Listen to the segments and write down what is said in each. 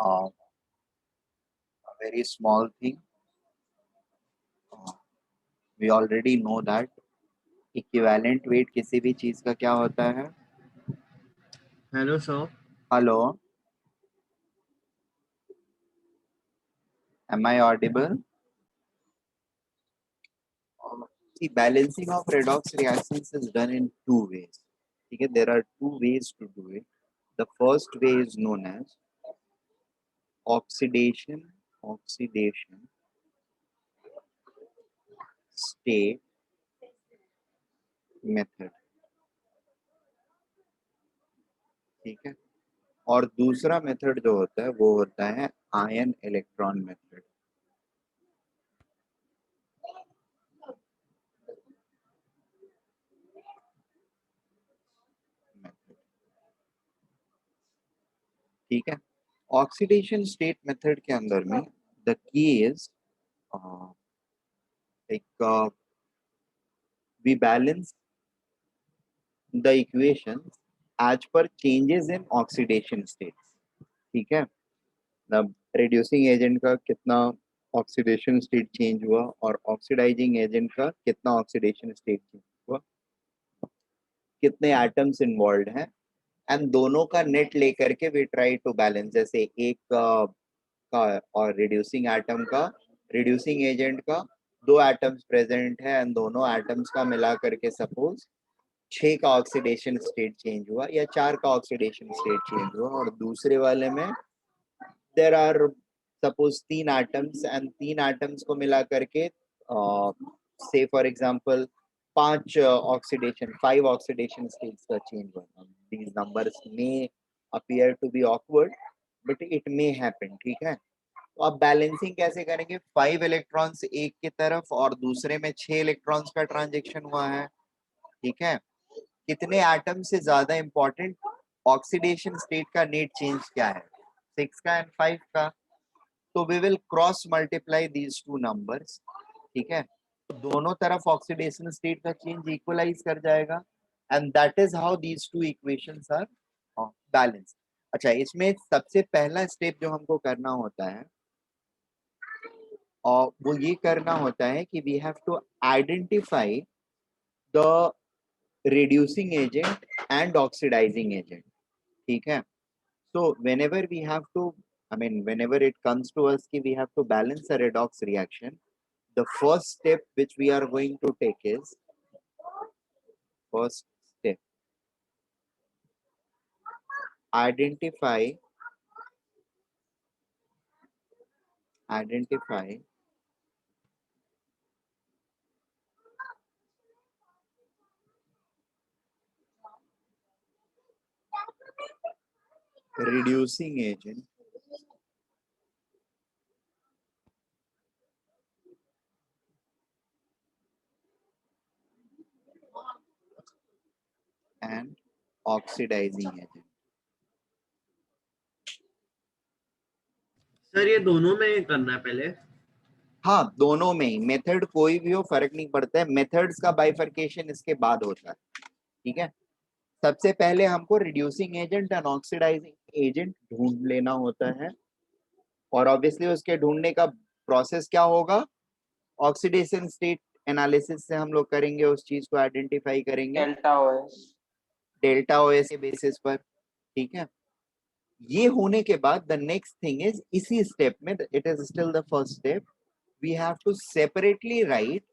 a very small thing. We already know that equivalent weight किसी भी चीज का क्या होता है? Hello sir, hello, am I audible? The balancing of redox reactions is done in two ways. Okay, there are two ways to do it. The first way is known as oxidation state method. ठीक है, और दूसरा method जो होता है वो होता है आयन इलेक्ट्रॉन मेथड. ठीक है, ऑक्सीडेशन स्टेट मेथड के अंदर में the key is like we balance the equations as per changes in oxidation states. ठीक है, अब रिड्यूसिंग एजेंट का कितना ऑक्सीडेशन स्टेट चेंज हुआ और ऑक्सीडाइजिंग एजेंट का कितना ऑक्सीडेशन स्टेट चेंज हुआ, कितने एटम्स इन्वॉल्व हैं, एंड दोनों का नेट लेकर के वी ट्राई टू बैलेंस. जैसे एक का और रिड्यूसिंग एटम का, रिड्यूसिंग एजेंट का दो एटम्स प्रेजेंट है एंड दोनों एटम्स का मिला करके सपोज 6 का ऑक्सीडेशन स्टेट चेंज हुआ या 4 का ऑक्सीडेशन स्टेट चेंज हुआ, और दूसरे वाले में there are suppose 3 atoms and 3 atoms को मिला करके से फॉर एग्जांपल 5 ऑक्सीडेशन स्टेट्स का चेंज हुआ. These numbers may appear to be awkward but it may happen. ठीक है, तो आप बैलेंसिंग कैसे करेंगे? 5 इलेक्ट्रॉन्स एक की तरफ और दूसरे में 6 इलेक्ट्रॉन्स का ट्रांजेक्शन हुआ है. ठीक है, कितने एटम से ज्यादा इंपॉर्टेंट ऑक्सीडेशन स्टेट का नेट चेंज क्या है? 6 का एंड 5 का. तो we will cross multiply these two numbers. ठीक है, तो दोनों तरफ ऑक्सीडेशन स्टेट का चेंज इक्वलाइज कर जाएगा and that is how these two equations are balance. अच्छा, इसमें सबसे पहला स्टेप जो हमको करना होता है और वो ये करना होता है कि we have to identify the reducing agent and oxidizing agent. ठीक है, so whenever we have to, whenever it comes to us कि we have to balance a redox reaction, the first step which we are going to take is first step identify reducing agent and oxidizing agent. Sir ये दोनों में करना है पहले? हाँ, दोनों में ही, मेथड कोई भी हो फर्क नहीं पड़ता है, मेथड्स का बाइफर्केशन इसके बाद होता है. ठीक है, सबसे पहले हमको reducing agent and oxidising agent ढूंढ लेना होता है, और ऑब्वियसली उसके ढूंढने का प्रोसेस क्या होगा? ऑक्सीडेशन स्टेट एनालिसिस से हम लोग करेंगे, उस चीज को आइडेंटिफाई करेंगे डेल्टा ओएस के बेसिस पर. ठीक है, ये होने के बाद द नेक्स्ट थिंग इज, इसी स्टेप में, it is still the first step, we have to separately write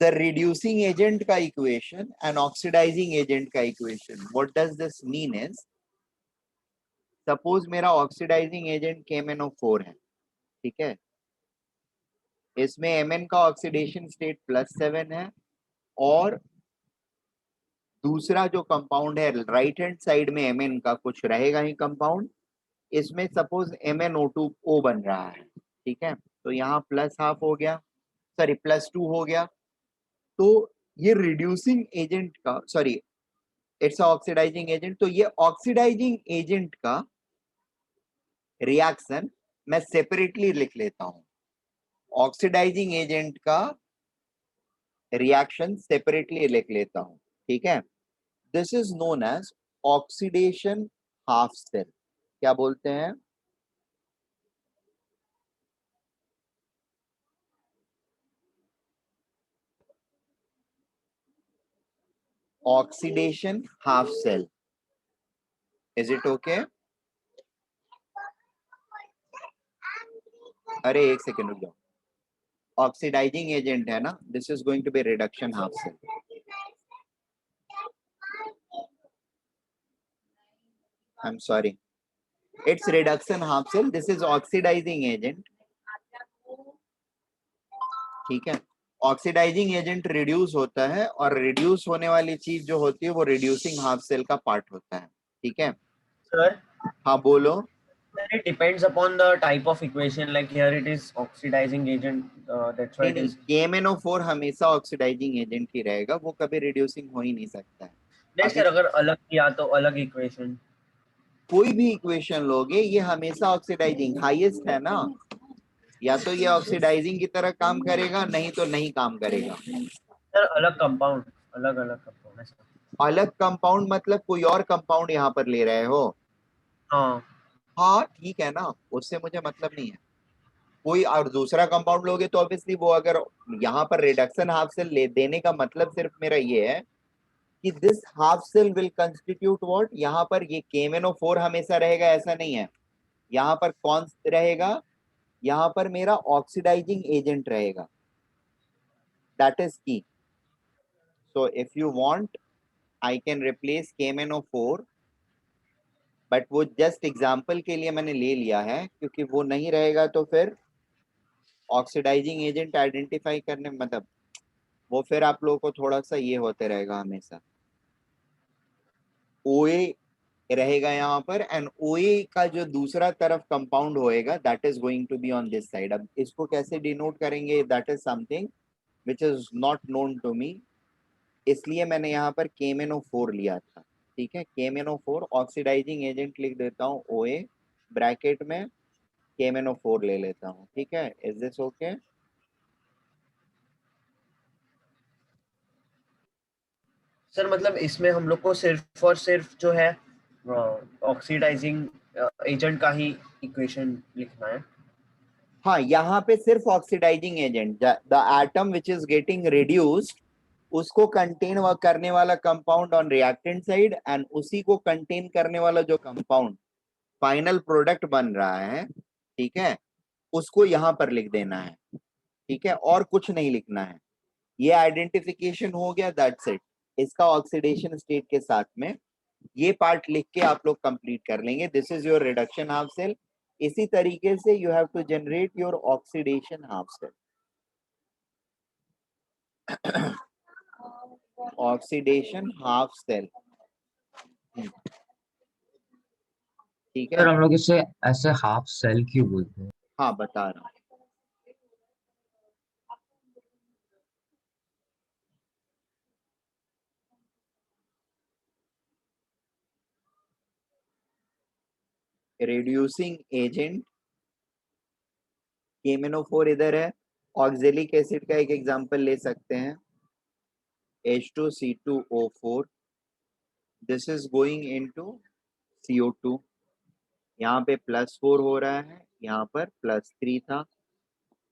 the reducing agent का इक्वेशन एंड ऑक्सीडाइजिंग एजेंट का equation. What does this mean is, suppose मेरा ऑक्सीडाइजिंग एजेंट KMnO4 है. ठीक है, इसमें Mn का ऑक्सीडेशन स्टेट +7 है, और दूसरा जो कंपाउंड है राइट हैंड साइड में Mn का कुछ रहेगा ही कंपाउंड, इसमें सपोज MnO2O बन रहा है. ठीक है, तो यहाँ +½ हो गया, सॉरी +2 हो गया. तो ये रिड्यूसिंग एजेंट का, सॉरी इट्स ऑक्सीडाइजिंग एजेंट, तो ये ऑक्सीडाइजिंग एजेंट का रिएक्शन मैं सेपरेटली लिख लेता हूं. ऑक्सीडाइजिंग एजेंट का रिएक्शन सेपरेटली लिख लेता हूं. ठीक है, this is known as oxidation half cell. क्या बोलते हैं? oxidation half cell. Is it okay? अरे एक सेकेंड रुक जाओ. ऑक्सीडाइजिंग एजेंट है ना, this is going to be reduction half cell. I am sorry, it's reduction half cell. This is oxidising agent. ठीक है, ऑक्सीडाइजिंग एजेंट रिड्यूस होता है और रिड्यूस होने वाली चीज जो होती है वो रिड्यूसिंग हाफ सेल का पार्ट होता है. ठीक है सर, हाँ बोलो. it depends upon the type of equation. Like here it is oxidizing agent, that's why नहीं it नहीं, is. KMnO4 हमेशा ऑक्सीडाइजिंग एजेंट ही रहेगा, वो कभी रिड्यूसिंग हो ही नहीं सकता है. नहीं अब सर, अगर अलग किया तो अलग इक्वेशन. कोई भी इक्वेशन लोगे ये हमेशा ऑक्सीडाइजिंग हाईएस्ट है ना, या तो ये ऑक्सीडाइजिंग की तरह काम करेगा, नहीं तो नहीं काम करेगा. सर अलग कंपाउंड, अलग अलग कंपाउंड है सर. अलग कंपाउंड मतलब कोई और कंपाउंड यहाँ पर ले रहे हो. हाँ. हाँ ठीक है ना, उससे मुझे मतलब नहीं है. कोई और दूसरा कंपाउंड लोगे तो ऑब्वियसली वो, अगर यहाँ पर रिडक्शन हाफ सेल ले देने का मतलब सिर्फ मेरा ये है कि this half cell will constitute what. यहाँ पर ये KMnO4 हमेशा रहेगा ऐसा नहीं है. यहाँ पर कौन रहेगा, यहाँ पर मेरा ऑक्सीडाइजिंग एजेंट रहेगा. दैट इज की. सो if you want I can replace KMnO4, but वो जस्ट एग्जाम्पल के लिए मैंने ले लिया है, क्योंकि वो नहीं रहेगा तो फिर ऑक्सीडाइजिंग एजेंट आइडेंटिफाई करने मतलब वो फिर आप लोगों को थोड़ा सा ये होते रहेगा हमेशा. OA रहेगा यहाँ पर, एंड OA का जो दूसरा तरफ कंपाउंड होएगा that is going to be on this side. अब इसको कैसे डिनोट करेंगे, that is something which is not known to me, इसलिए मैंने यहाँ पर KMnO4 लिया था. ठीक है, KMnO4 ऑक्सीडाइजिंग एजेंट लिख देता हूँ, OA ब्रैकेट में KMnO4 ले लेता हूँ. ठीक है, इज दिस ओके? सर मतलब इसमें हम लोग को सिर्फ और सिर्फ जो है ऑक्सीडाइजिंग एजेंट का ही इक्वेशन लिखना है. हाँ, यहाँ पे सिर्फ oxidising agent, the atom which is getting reduced, उसको कंटेन करने वाला compound on reactant side, and उसी को कंटेन करने वाला जो कंपाउंड फाइनल प्रोडक्ट बन रहा है, ठीक है, उसको यहाँ पर लिख देना है. ठीक है, और कुछ नहीं लिखना है. ये आइडेंटिफिकेशन हो गया, दैट्स इट. इसका ऑक्सीडेशन स्टेट के साथ में ये पार्ट लिख के आप लोग कंप्लीट कर लेंगे. This is your reduction half cell. इसी तरीके से you have to generate your oxidation half cell. Oxidation half cell. ठीक है, सर हम लोग इसे ऐसे हाफ सेल क्यों बोलते हैं? हाँ बता रहा हूँ. रिड्यूसिंग एजेंट KMnO4 इधर है. ऑक्जेलिक एसिड का एक एग्जांपल ले सकते हैं, H2C2O4. This is going into CO2. यहाँ पे +4 हो रहा है, यहाँ पर +3 था.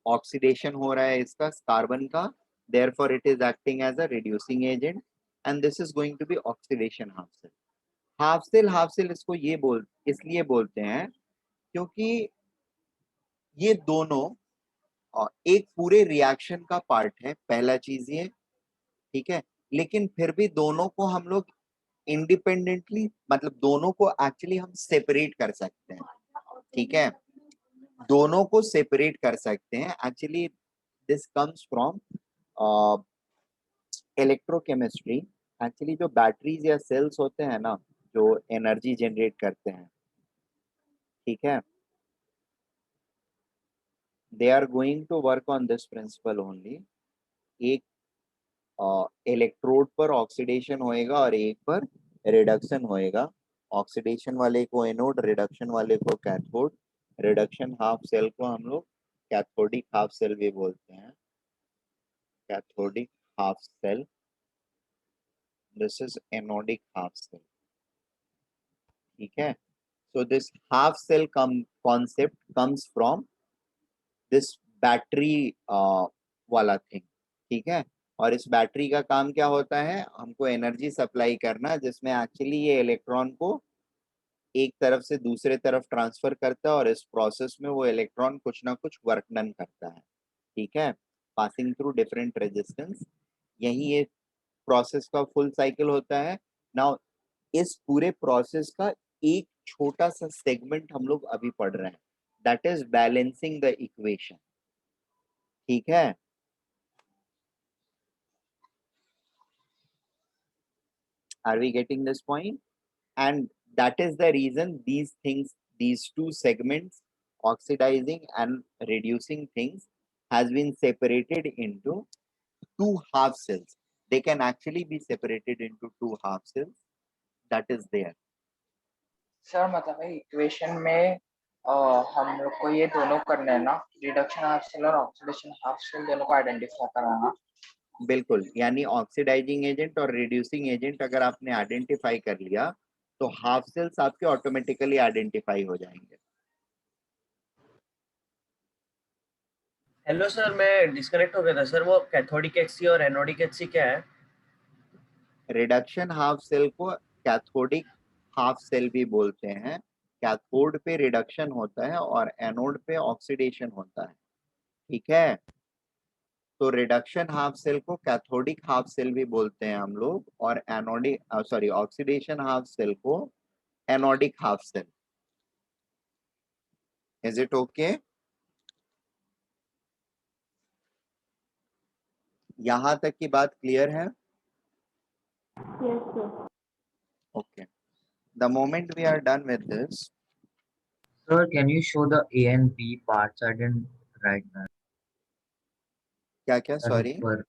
ऑक्सीडेशन हो रहा है इसका कार्बन का, therefore it is acting as a reducing agent, and this is going to be oxidation half cell. Half cell इसको इसलिए बोलते हैं क्योंकि ये दोनों एक पूरे रिएक्शन का पार्ट है, पहला चीज ये. ठीक है, लेकिन फिर भी दोनों को हम लोग इंडिपेंडेंटली, मतलब दोनों को एक्चुअली हम सेपरेट कर सकते हैं. ठीक है, दोनों को सेपरेट कर सकते हैं. Actually this comes from electrochemistry. Actually जो बैटरीज या सेल्स होते हैं ना, जो एनर्जी जनरेट करते हैं, ठीक है, they are going to work on this principle only. एक इलेक्ट्रोड पर ऑक्सीडेशन होएगा और एक पर रिडक्शन होएगा. ऑक्सीडेशन वाले को एनोड, रिडक्शन वाले को कैथोड. रिडक्शन हाफ सेल को हम लोग कैथोडिक हाफ सेल भी बोलते हैं, cathodic half cell. This is anodic half cell. ठीक है, so this half cell concept comes from this battery वाला थिंग. ठीक है, और इस बैटरी का काम क्या होता है, हमको एनर्जी सप्लाई करना, जिसमें एक्चुअली ये इलेक्ट्रॉन को एक तरफ से दूसरे तरफ ट्रांसफर करता है और इस प्रोसेस में वो इलेक्ट्रॉन कुछ ना कुछ वर्क डन करता है, ठीक है, पासिंग थ्रू डिफरेंट रेजिस्टेंस। यही ये प्रोसेस का फुल साइकिल होता है। नाउ इस पूरे प्रोसेस का एक छोटा सा सेगमेंट हम लोग अभी पढ़ रहे हैं, that is balancing the equation, ठीक है। Are we getting this point? And that is the reason these things, these two segments, oxidizing and reducing things, has been separated into two half cells. They can actually be separated into two half cells. That is there. Sir मतलब है equation में हम लोग को ये दोनों करना है ना, रिडक्शन हाफ सेल और ऑक्सीडेशन हाफ सेल दोनों को आइडेंटिफाई कराना। बिल्कुल, यानी ऑक्सीडाइजिंग एजेंट और रिड्यूसिंग एजेंट अगर आपने आइडेंटिफाई कर लिया तो हाफ सेल्स आपके ऑटोमेटिकली आइडेंटिफाई हो जाएंगे। हेलो सर, मैं डिस्कनेक्ट हो गया था सर। वो कैथोडिक एचसी और एनोडिक एचसी क्या है? रिडक्शन हाफ सेल को कैथोडिक हाफ सेल भी बोलते हैं। कैथोड पे रिडक्शन होता है और एनोड पे ऑक्सीडेशन होता है, ठीक है। तो रिडक्शन हाफ सेल को कैथोडिक हाफ सेल भी बोलते हैं हम लोग, और anodic sorry oxidation half cell को anodic half cell. Is it okay? यहां तक की बात क्लियर है? Yes, sir. Okay. The moment we are done with this, Sir, can you show the A and B parts? I didn't write that. क्या sir sorry? ऊपर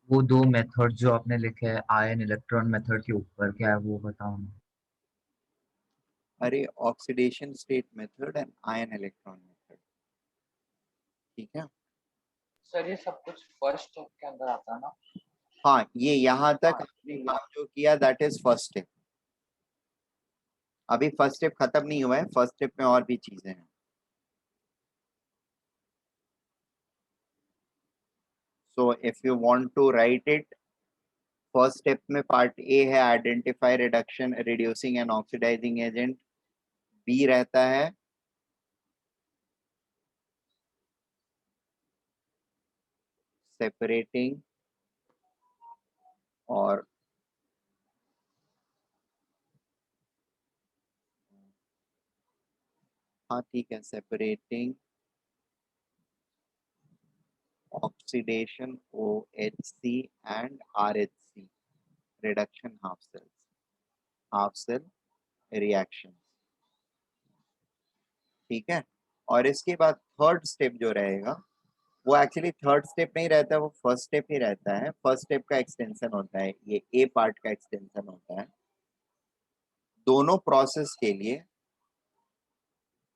वो दो method जो आपने लिखे हैं आयन इलेक्ट्रॉन मेथड के ऊपर, क्या है वो बताओ ना। अरे oxidation state method and ion electron method, ठीक है। सर ये सब कुछ फर्स्ट स्टेप के अंदर आता है ना? हाँ, ये यहाँ तक हाँ, आपने ये- काम जो किया दैट इज फर्स्ट स्टेप। अभी फर्स्ट स्टेप खत्म नहीं हुआ है, फर्स्ट स्टेप में और भी चीजें हैं। So if you want to write it, first step में पार्ट ए है identify reduction reducing and oxidising agent, B रहता है सेपरेटिंग और हाँ ठीक है, separating oxidation OHC and RHC, reduction half cells, half cell reactions, ठीक है। और इसके बाद थर्ड स्टेप जो रहेगा वो एक्चुअली थर्ड स्टेप नहीं रहता है, वो फर्स्ट स्टेप ही रहता है। फर्स्ट स्टेप का एक्सटेंशन होता है, ये ए पार्ट का एक्सटेंशन होता है दोनों प्रोसेस के लिए।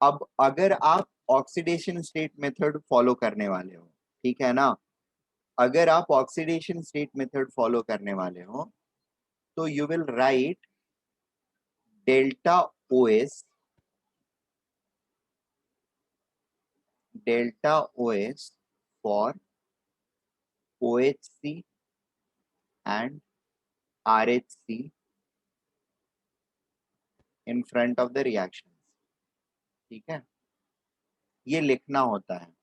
अब अगर आप ऑक्सीडेशन स्टेट मेथड फॉलो करने वाले हो, ठीक है ना, अगर आप ऑक्सीडेशन स्टेट मेथड फॉलो करने वाले हो तो you will write delta OS, delta OS for OHC and RHC in front of the reactions, ठीक है, ये लिखना होता है।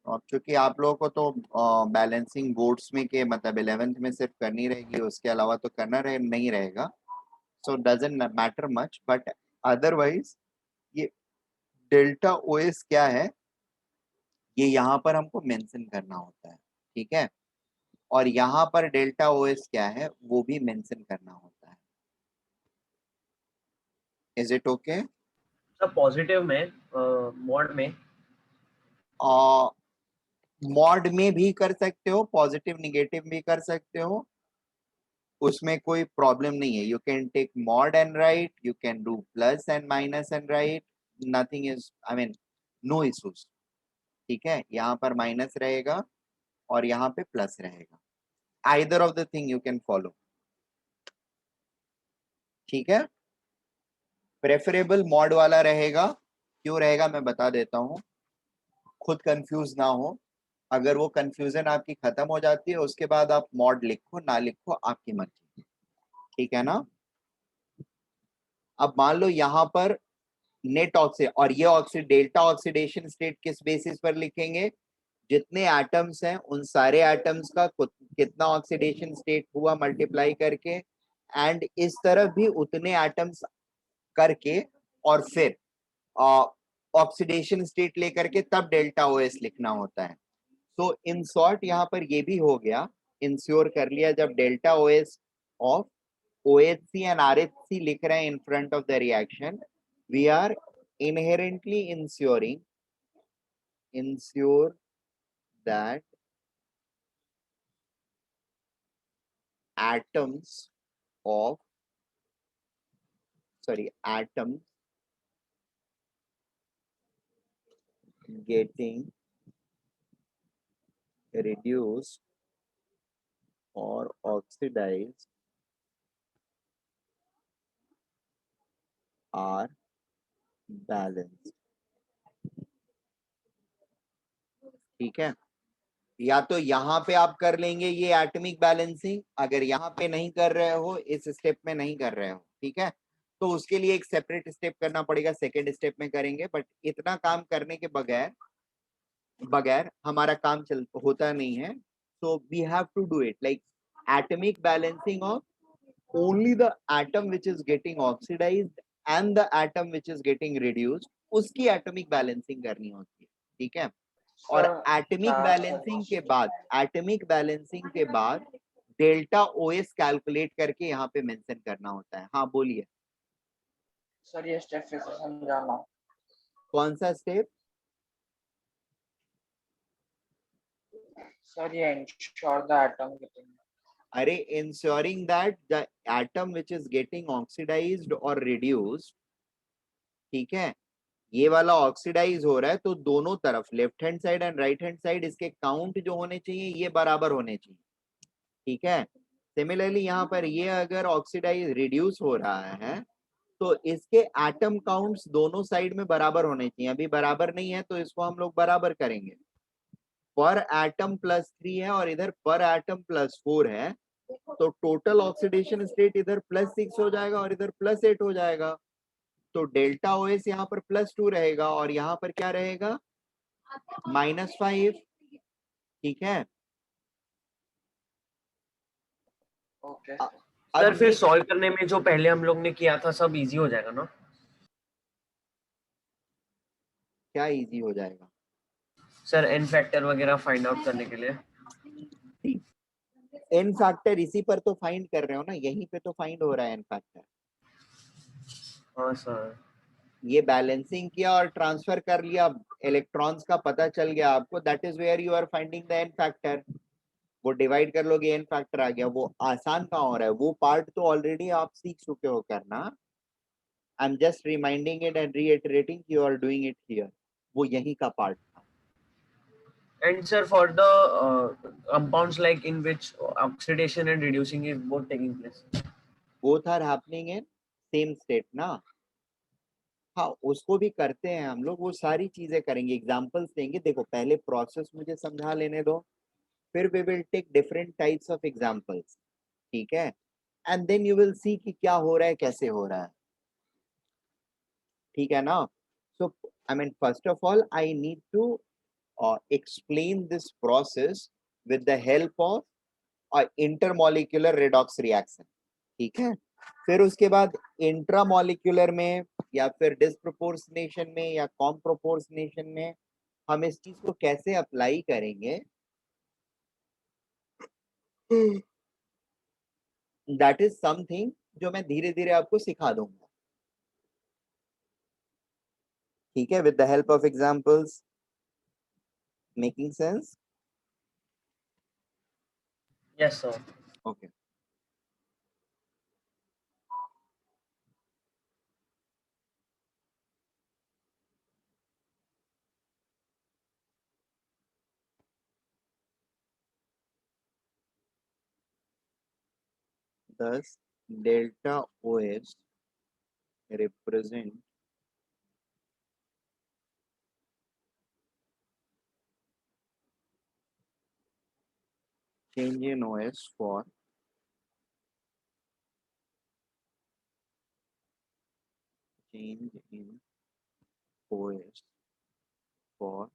और चूंकि आप लोगों को तो बैलेंसिंग बोर्ड्स में के मतलब 11th में सिर्फ करनी रहेगी, उसके अलावा तो करना नहीं रहेगा, सो doesn't matter much, but otherwise ये डेल्टा ओएस क्या है ये यहाँ पर हमको मेंशन करना होता है, ठीक है। और यहाँ पर डेल्टा ओएस क्या है वो भी मेंशन करना होता है। Is it okay? Sir positive में, मोड में, मॉड में भी कर सकते हो, पॉजिटिव निगेटिव भी कर सकते हो, उसमें कोई प्रॉब्लम नहीं है। You can take mod and write, you can do plus and minus and write, nothing is I mean no issues, ठीक है। यहाँ पर माइनस रहेगा और यहाँ पे प्लस रहेगा, either of the thing you can follow, ठीक है। प्रेफरेबल मॉड वाला रहेगा, क्यों रहेगा मैं बता देता हूँ, खुद कंफ्यूज ना हो। अगर वो कंफ्यूजन आपकी खत्म हो जाती है उसके बाद आप मॉड लिखो ना लिखो आपकी मर्जी, ठीक है ना। अब मान लो यहाँ पर नेट ऑक्सीड और ये डेल्टा ऑक्सीडेशन स्टेट किस बेसिस पर लिखेंगे, जितने एटम्स हैं उन सारे एटम्स का कितना ऑक्सीडेशन स्टेट हुआ मल्टीप्लाई करके, एंड इस तरफ भी उतने एटम्स करके और फिर ऑक्सीडेशन स्टेट लेकर के तब डेल्टा ओएस लिखना होता है। तो इन शॉर्ट यहाँ पर ये भी हो गया, इंश्योर कर लिया जब delta OS of OHC and RHC लिख रहे हैं in front of the reaction, we are inherently ensure that atoms getting reduced or oxidized are balanced, ठीक है। या तो यहाँ पे आप कर लेंगे ये एटॉमिक बैलेंसिंग, अगर यहाँ पे नहीं कर रहे हो, इस स्टेप में नहीं कर रहे हो, ठीक है, तो उसके लिए एक सेपरेट स्टेप करना पड़ेगा, सेकेंड स्टेप में करेंगे। बट इतना काम करने के बगैर हमारा काम होता नहीं है। So we have to do it like atomic balancing of only the atom which is getting oxidized and the atom which is getting reduced, उसकी एटॉमिक बैलेंसिंग करनी होती है, ठीक है। और एटॉमिक बैलेंसिंग के बाद डेल्टा ओएस कैलकुलेट करके यहाँ पे मेंशन करना होता है। हाँ बोलिए सर, ये स्टेप फिर से समझाना। कौन सा स्टेप? सर, ये ensure the atom getting, अरे ensuring that the atom which is getting oxidized or reduced, ठीक है, ये वाला ऑक्सीडाइज हो रहा है तो दोनों तरफ left hand side and right hand side इसके काउंट जो होने चाहिए ये बराबर होने चाहिए, ठीक है। सिमिलरली यहाँ पर ये अगर ऑक्सीडाइज रिड्यूस हो रहा है तो इसके एटम काउंट्स दोनों साइड में बराबर होने चाहिए, अभी बराबर नहीं है तो इसको हम लोग बराबर करेंगे। पर एटम +3 है और इधर पर एटम +4 है, तो टोटल ऑक्सीडेशन स्टेट इधर +6 हो जाएगा और इधर +8 हो जाएगा। तो डेल्टा ओएस यहाँ पर +2 रहेगा और यहाँ पर क्या रहेगा -5, ठीक है। ओके। सर फिर सॉल्व करने में जो पहले हम लोग ने किया था सब इजी हो जाएगा ना? क्या इजी हो जाएगा सर एन फैक्टर वगैरह फाइंड आउट करने के लिए। एन फैक्टर इसी पर तो फाइंड कर रहे हो ना, यहीं पे तो फाइंड हो रहा है एन फैक्टर। हाँ सर। ये बैलेंसिंग किया और ट्रांसफर कर लिया, इलेक्ट्रॉन्स का पता चल गया आपको, that is where you are finding the N factor. वो डिवाइड कर लोगे एन फैक्टर आ गया। वो आसान कहाँ हो रहा है, वो पार्ट तो ऑलरेडी आप सीख चुके हो करना। I am just reminding it and reiterating you are doing it here, वो यही का पार्ट था। And sir, for the compounds like in which oxidation and reducing is both taking place, both are happening in same state ना। हाँ उसको भी करते हैं हम लोग, वो सारी चीजें करेंगे, एग्जांपल्स देंगे। देखो पहले प्रोसेस मुझे समझा लेने दो, फिर we will take different types of examples, ठीक है, and then you will see कि क्या हो रहा है कैसे हो रहा है, ठीक है ना। So I mean first of all I need to explain this process with the help of intermolecular redox reaction, ठीक है। फिर उसके बाद इंट्रामोलिकुलर में या फिर डिस्प्रोपोर्शनेशन में या कॉम्प्रोपोर्शनेशन में हम इस चीज को कैसे अप्लाई करेंगे, दैट इज समथिंग जो मैं धीरे धीरे आपको सिखा दूंगा, ठीक है, with the help of examples. Making sense? yes sir. Okay thus delta OS represent change in OS for change in OS for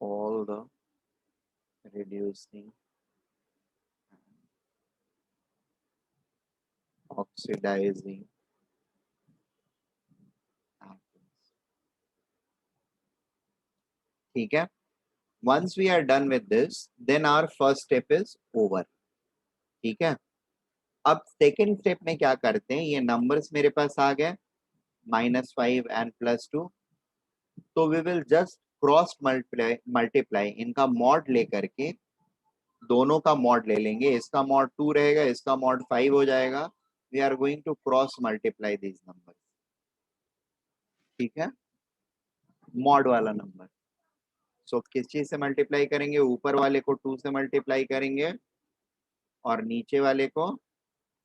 all the reducing and oxidizing atoms. ठीक है. Once we are done with this, then our first step is over. ठीक है. अब second step में क्या करते हैं, ये नंबर्स मेरे पास आ गए -5 and +2, तो we will just cross multiply इनका मॉड लेकर के दोनों का मॉड ले लेंगे. इसका मॉड 2 रहेगा, इसका मॉड 5 हो जाएगा. We are going to cross multiply this number. ठीक है, मॉड वाला नंबर. सो किस चीज से मल्टीप्लाई करेंगे, ऊपर वाले को 2 से मल्टीप्लाई करेंगे और नीचे वाले को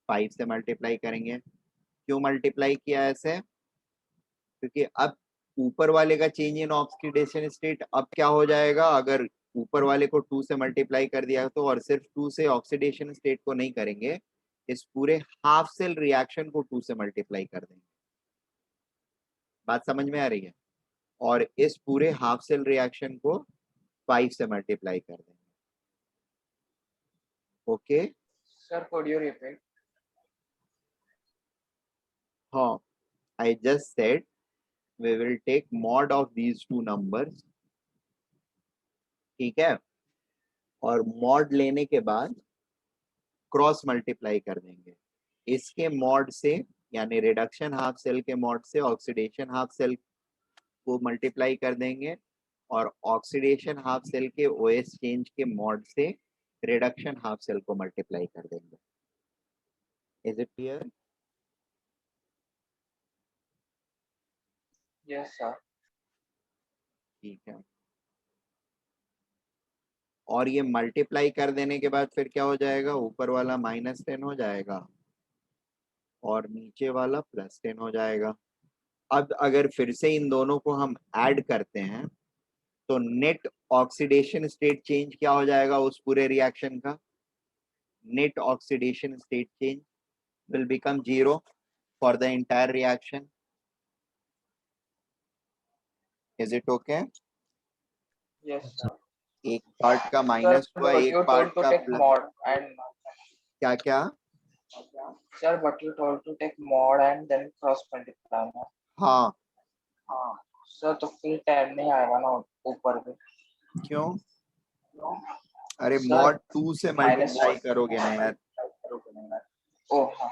5 से मल्टीप्लाई करेंगे. क्यों मल्टीप्लाई किया ऐसे, क्योंकि अब ऊपर वाले का चेंज इन ऑक्सीडेशन स्टेट अब क्या हो जाएगा, अगर ऊपर वाले को 2 से मल्टीप्लाई कर दिया तो, और सिर्फ 2 से ऑक्सीडेशन स्टेट को नहीं करेंगे, इस पूरे हाफ सेल रिएक्शन को 2 से मल्टीप्लाई कर देंगे. बात समझ में आ रही है. और इस पूरे हाफ सेल रिएक्शन को 5 से मल्टीप्लाई कर देंगे. Okay. Sir, could you repeat? हाँ, I just said we will take mod of these two numbers. ठीक है, और मॉड लेने के बाद क्रॉस मल्टीप्लाई कर देंगे. इसके मॉड से यानी रिडक्शन हाफ सेल के मॉड से ऑक्सीडेशन हाफ सेल को मल्टीप्लाई कर देंगे, और ऑक्सीडेशन हाफ सेल के ओएस चेंज के मॉड से रिडक्शन हाफ सेल को मल्टीप्लाई कर देंगे. Is it clear? Yes, sir. ठीक है. और ये मल्टीप्लाई कर देने के बाद फिर क्या हो जाएगा, ऊपर वाला -10 हो जाएगा और नीचे वाला +10 हो जाएगा. अब अगर फिर से इन दोनों को हम ऐड करते हैं तो नेट ऑक्सीडेशन स्टेट चेंज क्या हो जाएगा उस पूरे रिएक्शन का, net oxidation state change will become 0 for the entire reaction. Is it okay? Yes, sir. एक पार्ट का Sir, माइनस हुआ, but एक you पार्ट told to का take प्लस. mod and क्या क्या? sir, but you told to take mod and then cross multiply ना. हाँ. हाँ. Sir, तो फिर 10 नहीं आएगा ना ऊपर भी. क्यों? अरे Sir, मॉड 2 से minus मल्टीप्लाई करोगे ना यार, Oh, हाँ.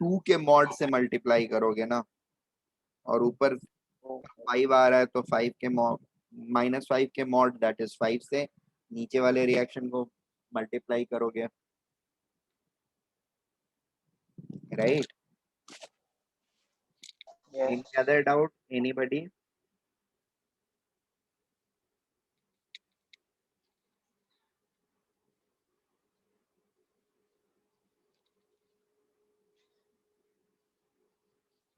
2 के मॉड से मल्टीप्लाई करोगे ना, और ऊपर Oh, 5 आ रहा है तो 5 के मॉड -5 के मॉड दैट इज 5 से नीचे वाले रिएक्शन को मल्टीप्लाई करोगे. Right? yes. Any other doubt? Anybody?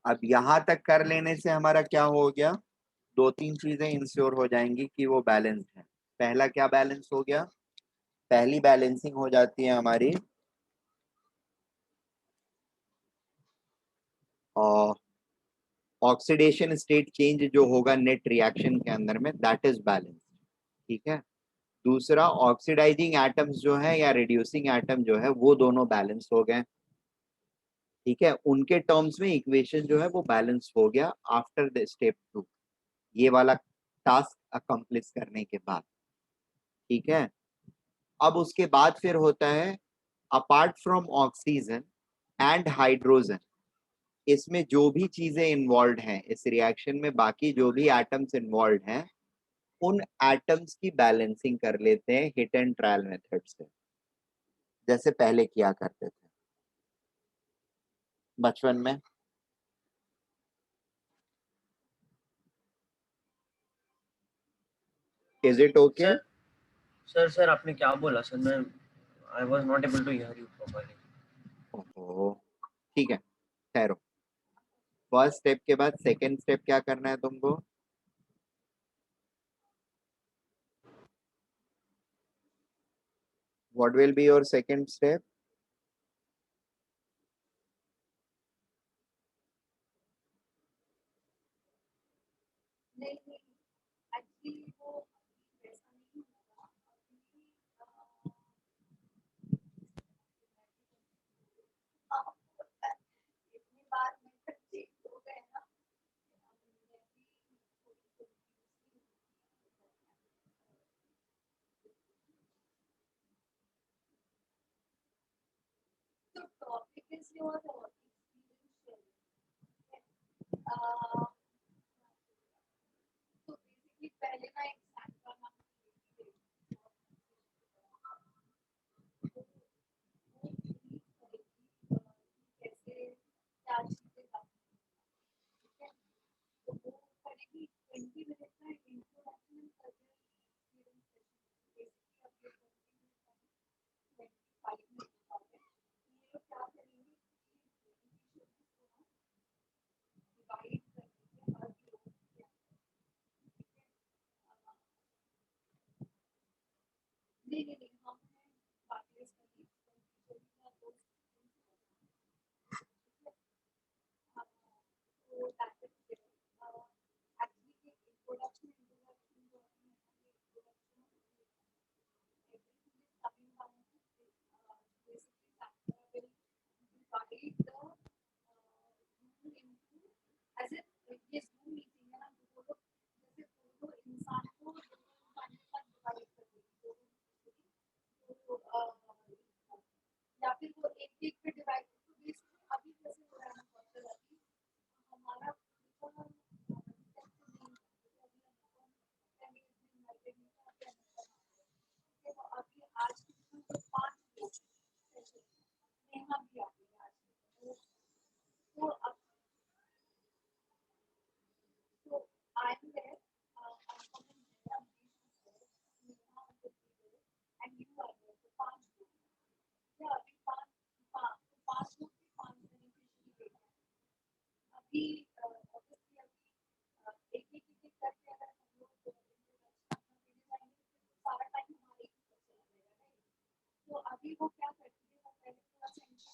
अब यहां तक कर लेने से हमारा क्या हो गया, 2-3 चीजें इंश्योर हो जाएंगी कि वो बैलेंस्ड है. पहला क्या बैलेंस हो गया, पहली बैलेंसिंग हो जाती है हमारी ऑक्सीडेशन स्टेट चेंज जो होगा नेट रिएक्शन के अंदर में, दैट इज बैलेंस. ठीक है. दूसरा, ऑक्सीडाइजिंग एटम्स जो है या रिड्यूसिंग एटम जो है वो दोनों बैलेंस हो गए. ठीक है, उनके टर्म्स में इक्वेशन जो है वो बैलेंस हो गया आफ्टर द स्टेप 2, ये वाला टास्क अकम्प्लिश करने के बाद. ठीक है. अब उसके बाद फिर होता है, apart from oxygen and hydrogen, इसमें जो भी चीजें इन्वॉल्व हैं इस रिएक्शन में, बाकी जो भी एटम्स इन्वॉल्व हैं, उन एटम्स की बैलेंसिंग कर लेते हैं हिट एंड ट्रायल मेथड से, जैसे पहले किया करते थे बचपन में. Is it okay? सर आपने क्या बोला सर, मैं I was not able to hear you properly. ओहो, ठीक है, ठहरो. फर्स्ट स्टेप के बाद सेकंड स्टेप क्या करना है तुमको, What will be your second step?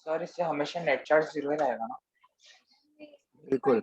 Sir इससे हमेशा नेट चार्ज 0 ही रहेगा ना? बिल्कुल।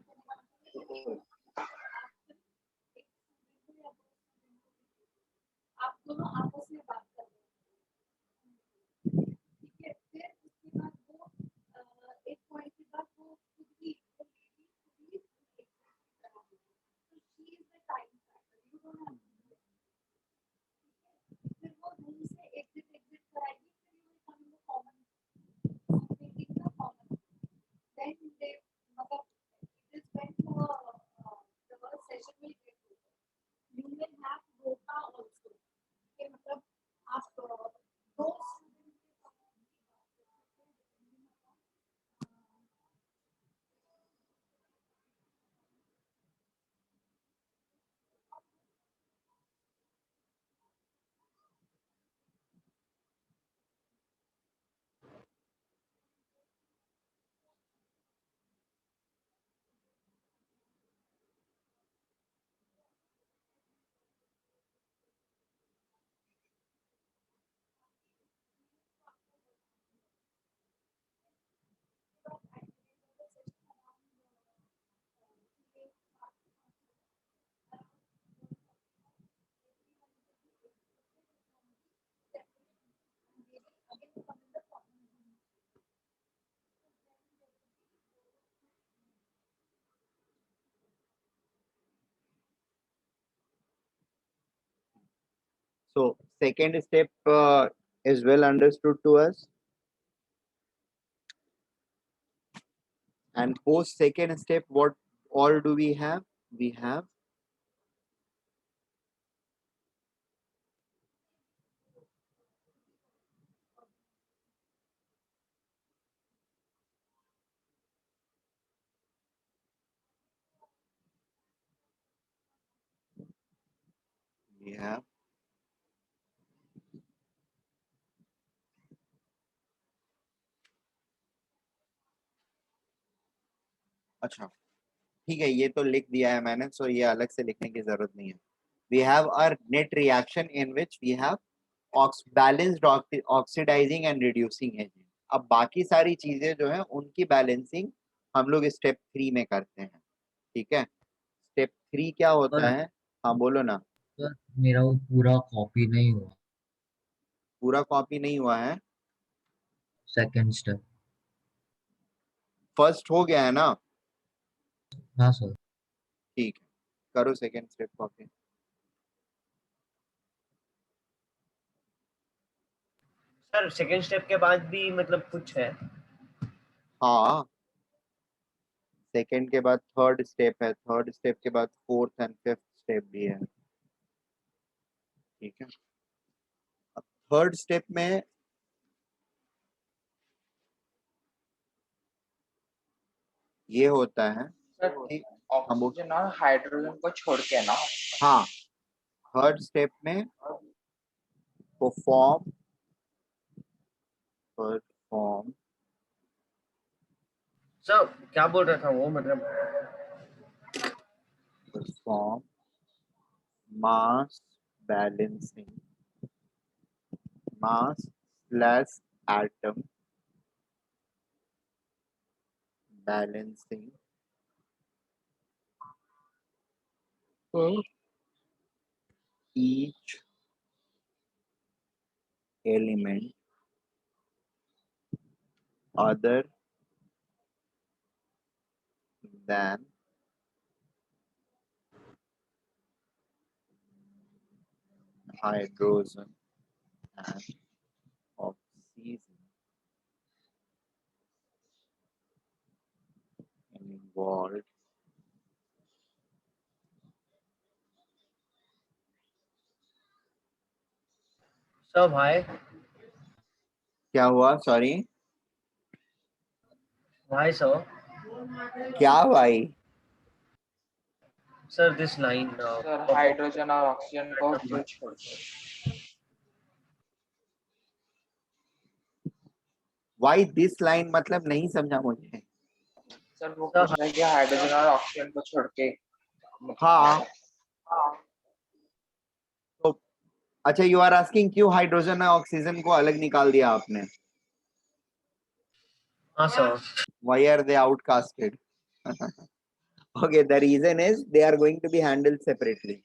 So second step is well understood to us. And post second step, what all do we have? We have we have अच्छा ठीक है, ये तो लिख दिया है मैंने, सो ये अलग से लिखने की जरूरत नहीं है. We have our net reaction in which we have balanced oxidising and reducing agent. अब बाकी सारी चीजें जो है उनकी बैलेंसिंग हम लोग स्टेप 3 में करते हैं, ठीक है। स्टेप 3 क्या होता और है? हाँ बोलो ना। सर मेरा वो पूरा कॉपी नहीं हुआ, पूरा कॉपी नहीं हुआ है? Second step. फर्स्ट हो गया है ना? हाँ सर। ठीक है, करो second step copy. Sir second step के बाद भी मतलब कुछ है? हाँ, सेकेंड के बाद थर्ड स्टेप है, थर्ड स्टेप के बाद फोर्थ एंड फिफ्थ स्टेप भी है, ठीक है। अब थर्ड स्टेप में ये होता है सर कि हम ऑक्सीजन और हाइड्रोजन को छोड़ के ना। हाँ, थर्ड स्टेप में परफॉर्म परफॉर्म सर क्या बोल रहा था वो, मतलब perform mass balancing, mass slash atom balancing each element other than hydrogen and oxygen involved sir भाई, क्या हुआ? सॉरी, भाई सर, क्या भाई? Sir this line sir hydrogen और ऑक्सीजन को क्यों छोड़ के? वाई दिस लाइन मतलब नहीं समझा मुझे। सर वो पूछ रहा है कि हाइड्रोजन और ऑक्सीजन को छोड़ के हाँ, मतलब। हाँ तो अच्छा, यू आर आस्किंग क्यों हाइड्रोजन और ऑक्सीजन को अलग निकाल दिया आपने? हाँ sir. Why are they outcasted? Okay, the reason is they are going to be handled separately,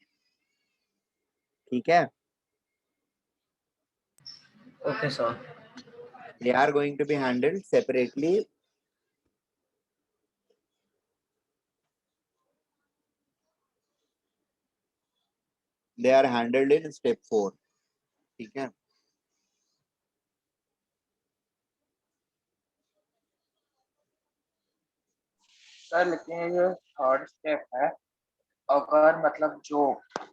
ठीक है। Okay sir. They are going to be handled separately. They are handled in step 4, ठीक है। सर, लेकिन ये जो third step है, अगर मतलब जो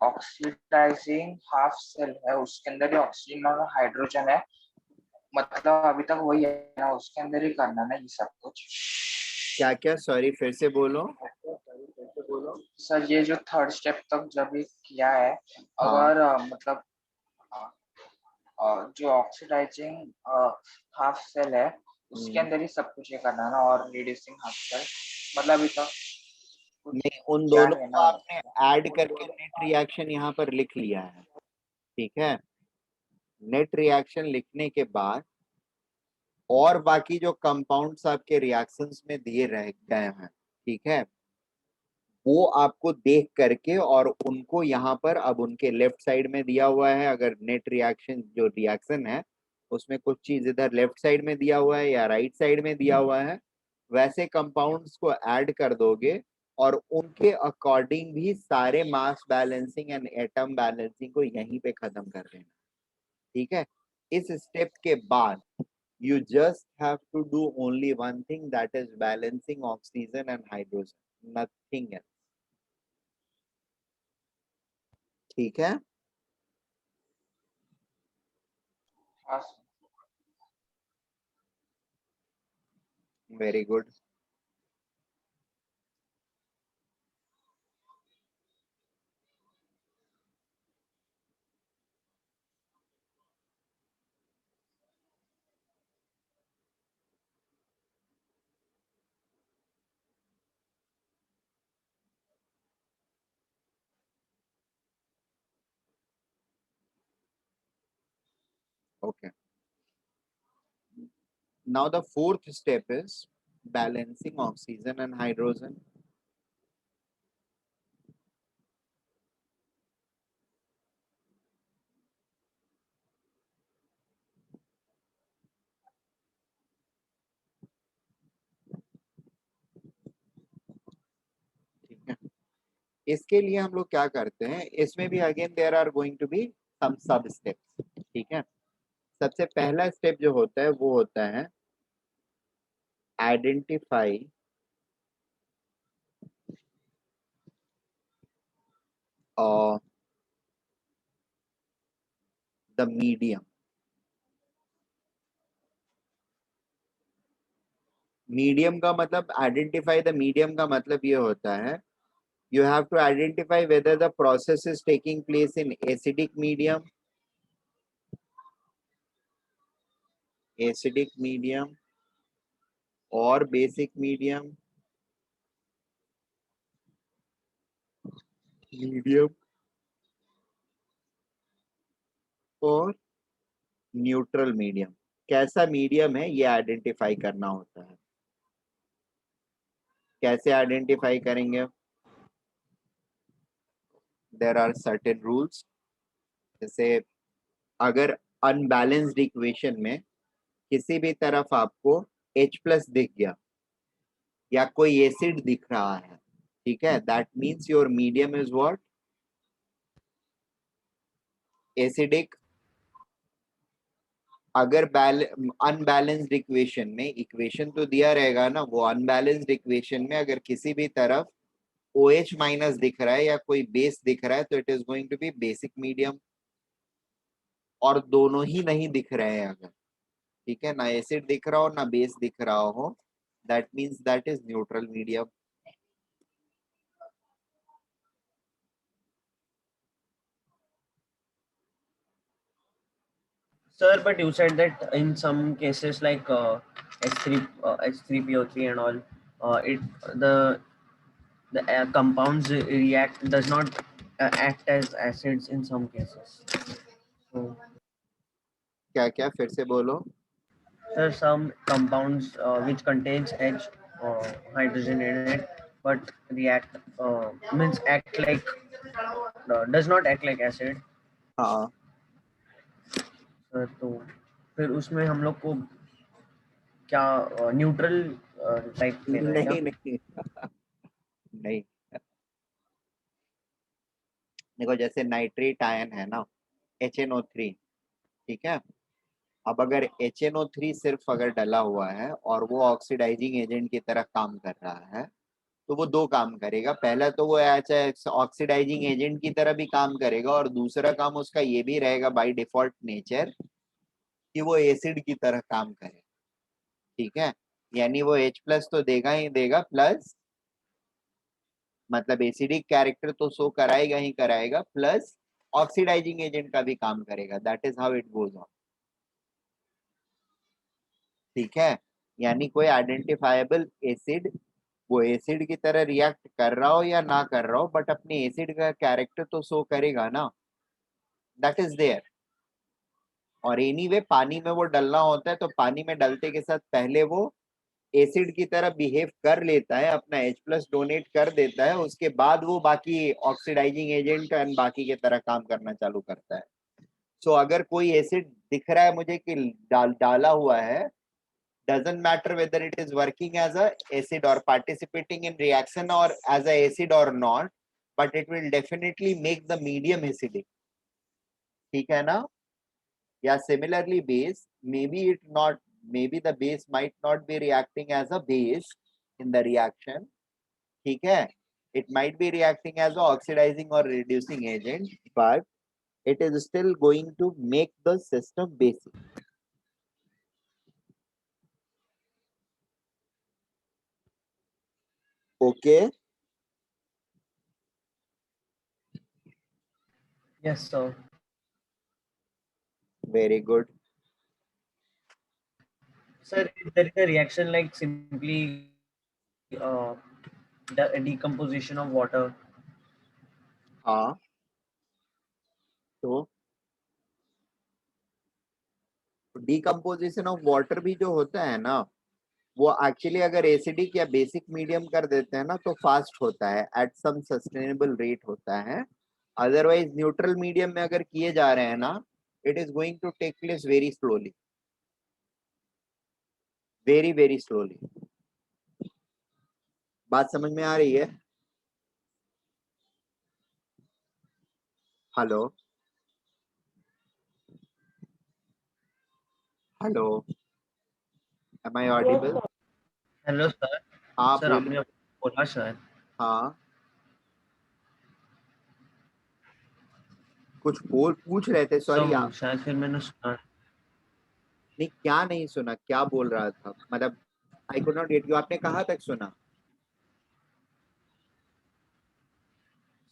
ऑक्सीडाइजिंग हाफ सेल है उसके अंदर ही ऑक्सीजन और हाइड्रोजन है, मतलब अभी तक वही है ना, उसके अंदर ही करना ना ये सब कुछ। क्या क्या? सॉरी, फिर से बोलो। सर ये जो थर्ड स्टेप तक जब ये किया है, हाँ, अगर मतलब जो ऑक्सीडाइजिंग हाफ सेल है उसके अंदर ही सब कुछ ये करना है ना, और रिड्यूसिंग हाफ सेल, मतलब अभी तक कुछ नहीं, उन किया दोनों है को ना। आपने ऐड करके नेट रिएक्शन यहाँ पर लिख लिया है, ठीक है। नेट रिएक्शन लिखने के बाद और बाकी जो कंपाउंड्स आपके रिएक्शंस में दिए रह गए हैं, ठीक है, वो आपको देख करके और उनको यहाँ पर अब उनके लेफ्ट साइड में दिया हुआ है। अगर नेट रिएक्शन जो रिएक्शन है उसमें कुछ चीज इधर लेफ्ट साइड में दिया हुआ है या राइट साइड में दिया हुआ है, वैसे कंपाउंड्स को ऐड कर दोगे और उनके अकॉर्डिंग भी सारे मास बैलेंसिंग एंड एटम बैलेंसिंग को यहीं पे खत्म कर देना, ठीक है। इस स्टेप के बाद you just have to do only one thing, that is balancing oxygen and hydrogen, nothing else, ठीक है। हाँ very good. Okay. Now the fourth step is balancing oxygen and hydrogen. ठीक है, इसके लिए हम लोग क्या करते हैं, इसमें भी again there are going to be some sub steps. ठीक है, सबसे पहला स्टेप जो होता है वो होता है आइडेंटिफाई द मीडियम। मीडियम का मतलब, आइडेंटिफाई द मीडियम का मतलब ये होता है, you have to identify whether the process is taking place in acidic medium or basic medium और न्यूट्रल मीडियम। कैसा मीडियम है ये आइडेंटिफाई करना होता है। कैसे आइडेंटिफाई करेंगे? There are certain rules. जैसे अगर अनबैलेंस्ड इक्वेशन में किसी भी तरफ आपको H प्लस दिख गया या कोई एसिड दिख रहा है, ठीक है, that means your medium is what? Acidic. अगर अनबैलेंस्ड इक्वेशन में, इक्वेशन तो दिया रहेगा ना, वो अनबैलेंस्ड इक्वेशन में अगर किसी भी तरफ OH माइनस दिख रहा है या कोई बेस दिख रहा है तो it is going to be basic medium. और दोनों ही नहीं दिख रहे हैं अगर, ठीक है, ना एसिड दिख रहा हो ना बेस दिख रहा हो, that means that is neutral medium. Sir, but you said that in some cases like H3PO3 and all, it the compounds react does not act as acids in some cases. So, क्या क्या फिर से बोलो। there are some compounds which contains H hydrogen in it, but react means act like does not act like acid. हाँ, sir तो फिर उसमें हम लोग को क्या न्यूट्रल टाइप लेना है क्या? नहीं नहीं नहीं, देखो जैसे नाइट्रेट आयन है ना, HNO3, ठीक है, अब अगर HNO3 सिर्फ अगर डला हुआ है और वो ऑक्सीडाइजिंग एजेंट की तरह काम कर रहा है तो वो दो काम करेगा। पहला तो वो ऑक्सीडाइजिंग एजेंट की तरह भी काम करेगा और दूसरा काम उसका ये भी रहेगा बाय डिफॉल्ट नेचर कि वो एसिड की तरह काम करे। ठीक है, यानी वो H प्लस तो देगा ही देगा, प्लस मतलब एसिडिक कैरेक्टर तो शो कराएगा ही कराएगा, प्लस ऑक्सीडाइजिंग एजेंट का भी काम करेगा। That is how it goes on. ठीक है, यानी कोई आइडेंटिफाइबल एसिड वो एसिड की तरह रिएक्ट कर रहा हो या ना कर रहा हो, बट अपने एसिड का कैरेक्टर तो शो करेगा ना, दैट इज देयर। और एनीवे पानी में वो डलना होता है तो पानी में डलते के साथ पहले वो एसिड की तरह बिहेव कर लेता है, अपना H प्लस डोनेट कर देता है, उसके बाद वो बाकी ऑक्सीडाइजिंग एजेंट एंड बाकी की तरह काम करना चालू करता है। सो अगर कोई एसिड दिख रहा है मुझे कि डाला हुआ है, doesn't matter whether it is working as a acid or participating in reaction or as a acid or not, but it will definitely make the medium acidic। ठीक है ना? या similarly base, maybe the base might not be reacting as a base in the reaction, ठीक है, it might be reacting as a oxidizing or reducing agent, but it is still going to make the system basic। Okay, Yes, sir. very good। Sir, if there is a reaction like simply the decomposition of water, हाँ, तो decomposition of water भी जो होता है ना, वो actually अगर acidic या बेसिक मीडियम कर देते हैं ना तो फास्ट होता है, एट सम सस्टेनेबल रेट होता है। अदरवाइज न्यूट्रल मीडियम में अगर किए जा रहे हैं ना, it is going to take place very slowly, very very slowly. बात समझ में आ रही है? Hello hello, am I Yes, audible? sir. Hello sir. हाँ सर बोलिए। आपने बोला सर। हाँ कुछ बोल पूछ रहे थे, सॉरी आप। शायद फिर मैंने सुना। नहीं, क्या नहीं सुना, क्या बोल रहा था, मतलब I could not get you, आपने कहाँ तक सुना?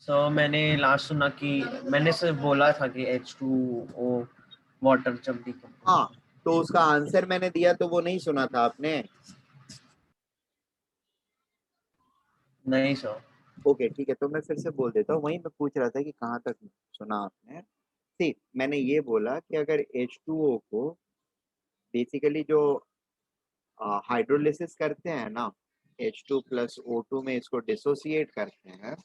सर मैंने लास्ट सुना कि मैंने सिर्फ बोला था कि H2O वाटर जब डिकम्पोज। हाँ, तो उसका आंसर मैंने दिया तो वो नहीं सुना था आपने? नहीं सर। ओके ठीक है, तो मैं फिर से बोल देता हूँ, वही मैं पूछ रहा था कि कहाँ तक सुना आपने। ठीक, मैंने ये बोला कि अगर H2O को बेसिकली जो हाइड्रोलिसिस करते हैं ना, H2 + O2 में इसको डिसोसिएट करते हैं,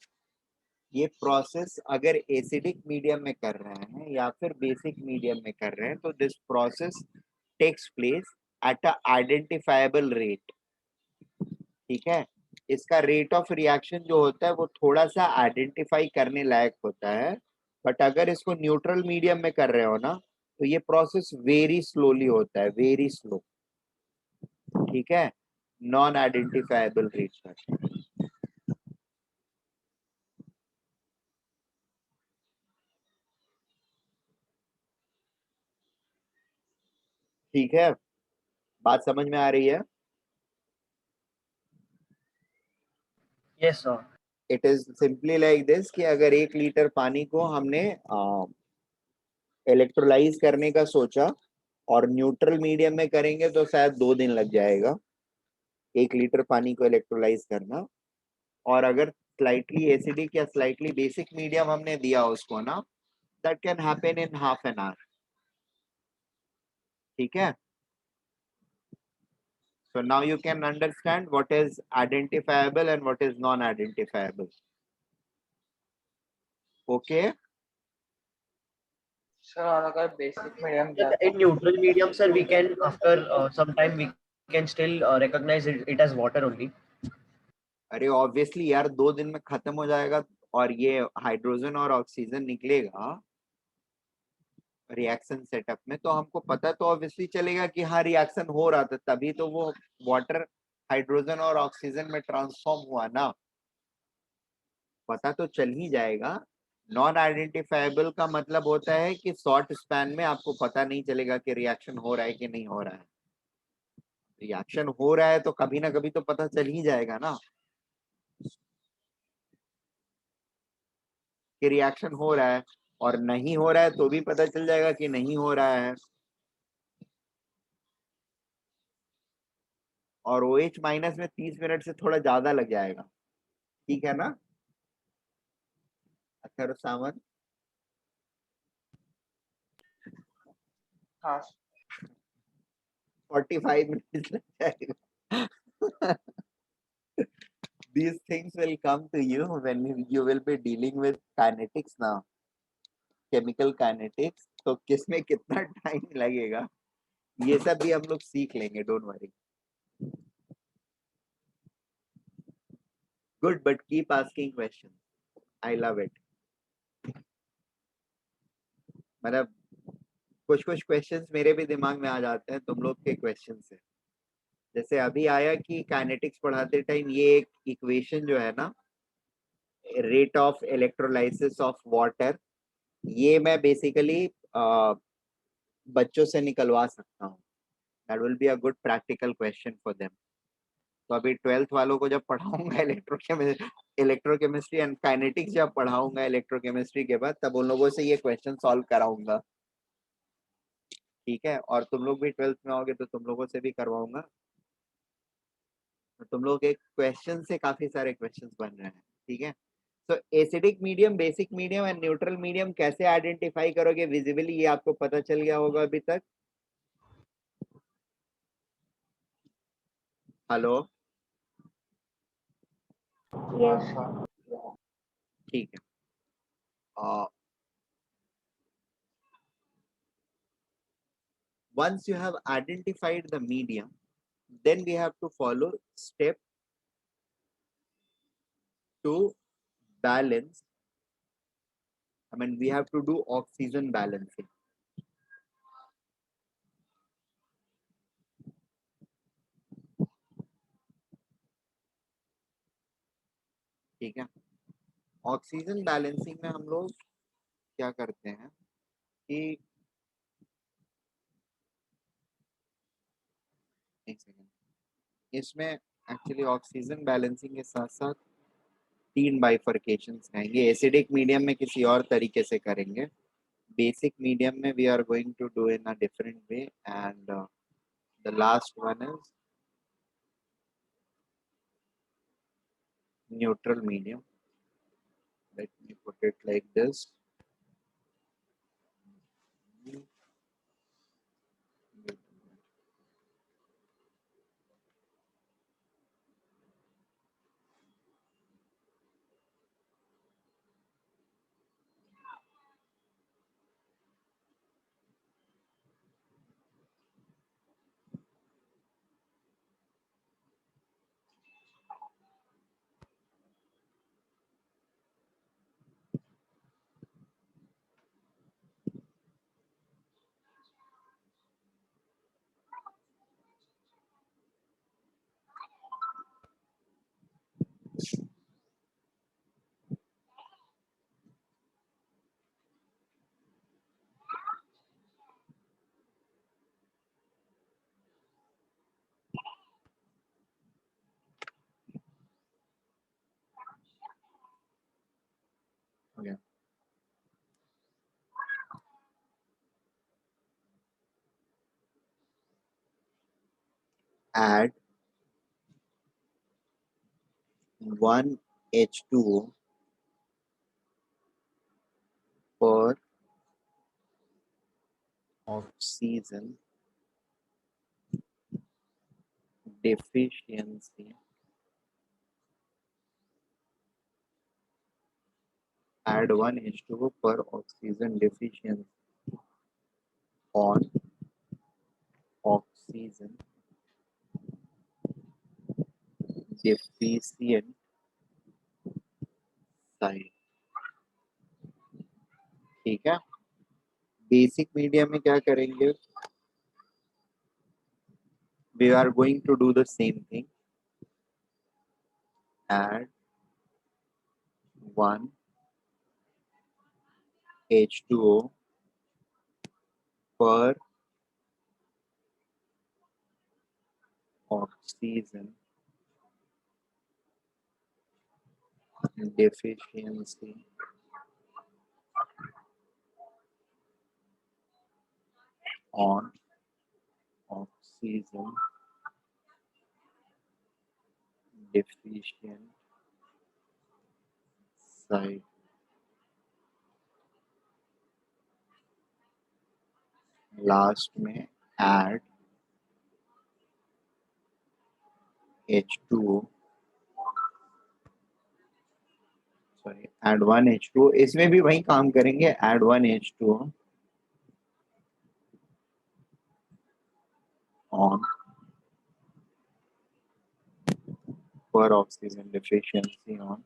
ये प्रोसेस अगर एसिडिक मीडियम में कर रहे हैं या फिर बेसिक मीडियम में कर रहे हैं, तो this process takes place at a identifiable rate. ठीक है, इसका रेट ऑफ रिएक्शन जो होता है वो थोड़ा सा आइडेंटिफाई करने लायक होता है, बट अगर इसको न्यूट्रल मीडियम में कर रहे हो ना, तो ये प्रोसेस वेरी स्लोली होता है, वेरी स्लो। ठीक है, नॉन आइडेंटिफाइबल रेट पर। ठीक है, बात समझ में आ रही है? Yes sir. It is simply like this कि अगर 1 लीटर पानी को हमने इलेक्ट्रोलाइज करने का सोचा और न्यूट्रल मीडियम में करेंगे तो शायद 2 दिन लग जाएगा 1 लीटर पानी को इलेक्ट्रोलाइज करना। और अगर स्लाइटली एसिडिक या स्लाइटली बेसिक मीडियम हमने दिया उसको ना, that can happen in half an hour. ठीक है, so now you can understand what is identifiable and what is non identifiable. Okay, sir और अगर बेसिक मीडियम दिया तो In neutral medium, sir, we can after some time we can still recognize it as water only. अरे obviously यार 2 दिन में खत्म हो जाएगा और ये हाइड्रोजन और ऑक्सीजन निकलेगा रिएक्शन सेटअप में, तो हमको पता तो ऑब्वियसली चलेगा कि हाँ रिएक्शन हो रहा था, तभी तो वो वाटर हाइड्रोजन और ऑक्सीजन में ट्रांसफॉर्म हुआ ना, पता तो चल ही जाएगा। नॉन आइडेंटिफाइबल का मतलब होता है कि शॉर्ट स्पैन में आपको पता नहीं चलेगा कि रिएक्शन हो रहा है कि नहीं हो रहा है। रिएक्शन हो रहा है तो कभी ना कभी तो पता चल ही जाएगा ना कि रिएक्शन हो रहा है, और नहीं हो रहा है तो भी पता चल जाएगा कि नहीं हो रहा है। और OH- में 30 मिनट से थोड़ा ज्यादा लग जाएगा, ठीक है ना अक्षर सावंत? हाँ 45 मिनट लग जाएगा। These things will come to you when you will be dealing with kinetics now, chemical kinetics, तो किसमें कितना टाइम लगेगा ये सब भी हम लोग सीख लेंगे, don't worry. Good, but keep asking question, I love it. मतलब कुछ कुछ क्वेश्चंस मेरे भी दिमाग में आ जाते हैं तुम लोग के क्वेश्चन से। जैसे अभी आया कि काइनेटिक्स पढ़ाते टाइम ये एक इक्वेशन जो है ना, rate of electrolysis of water, ये मैं बेसिकली बच्चों से निकलवा सकता हूँ। That will be a good practical question for them. तो अभी 12th वालों को जब पढ़ाऊंगा इलेक्ट्रोकेमिस्ट्री एंड काइनेटिक्स जब पढ़ाऊंगा इलेक्ट्रोकेमिस्ट्री के बाद, तब उन लोगों से ये क्वेश्चन सॉल्व कराऊंगा। ठीक है, और तुम लोग भी 12th में आओगे तो तुम लोगों से भी करवाऊंगा। तो तुम लोग एक क्वेश्चन से काफी सारे क्वेश्चंस बन रहे हैं। ठीक है, तो acidic medium, basic medium and neutral medium कैसे आइडेंटिफाई करोगे विजिबली, ये आपको पता चल गया होगा अभी तक। Hello, Yes. ठीक है. Once you have identified the medium, then we have to follow step to balance. I mean, we have to do oxygen balancing. ठीक है. ऑक्सीजन बैलेंसिंग में हम लोग क्या करते हैं कि एक सेकेंड, इसमें एक्चुअली ऑक्सीजन बैलेंसिंग के साथ साथ 3 बाइफर्केशंस रहेंगे. एसिडिक मीडियम में किसी और तरीके से करेंगे. बेसिक मीडियम में we are going to do in a different way, and the last one is neutral medium. Let me put it like this. Okay. Add 1 H2O per oxygen deficiency. Add 1 H2O per oxygen deficiency on oxygen deficient side. ठीक है. Basic medium में क्या करेंगे? We are going to do the same thing. Add 1 H2O per oxygen deficiency on oxygen deficient side. Last में add H2O, sorry add 1 H2O. इसमें भी वही काम करेंगे. add 1 H2O on per oxygen deficiency on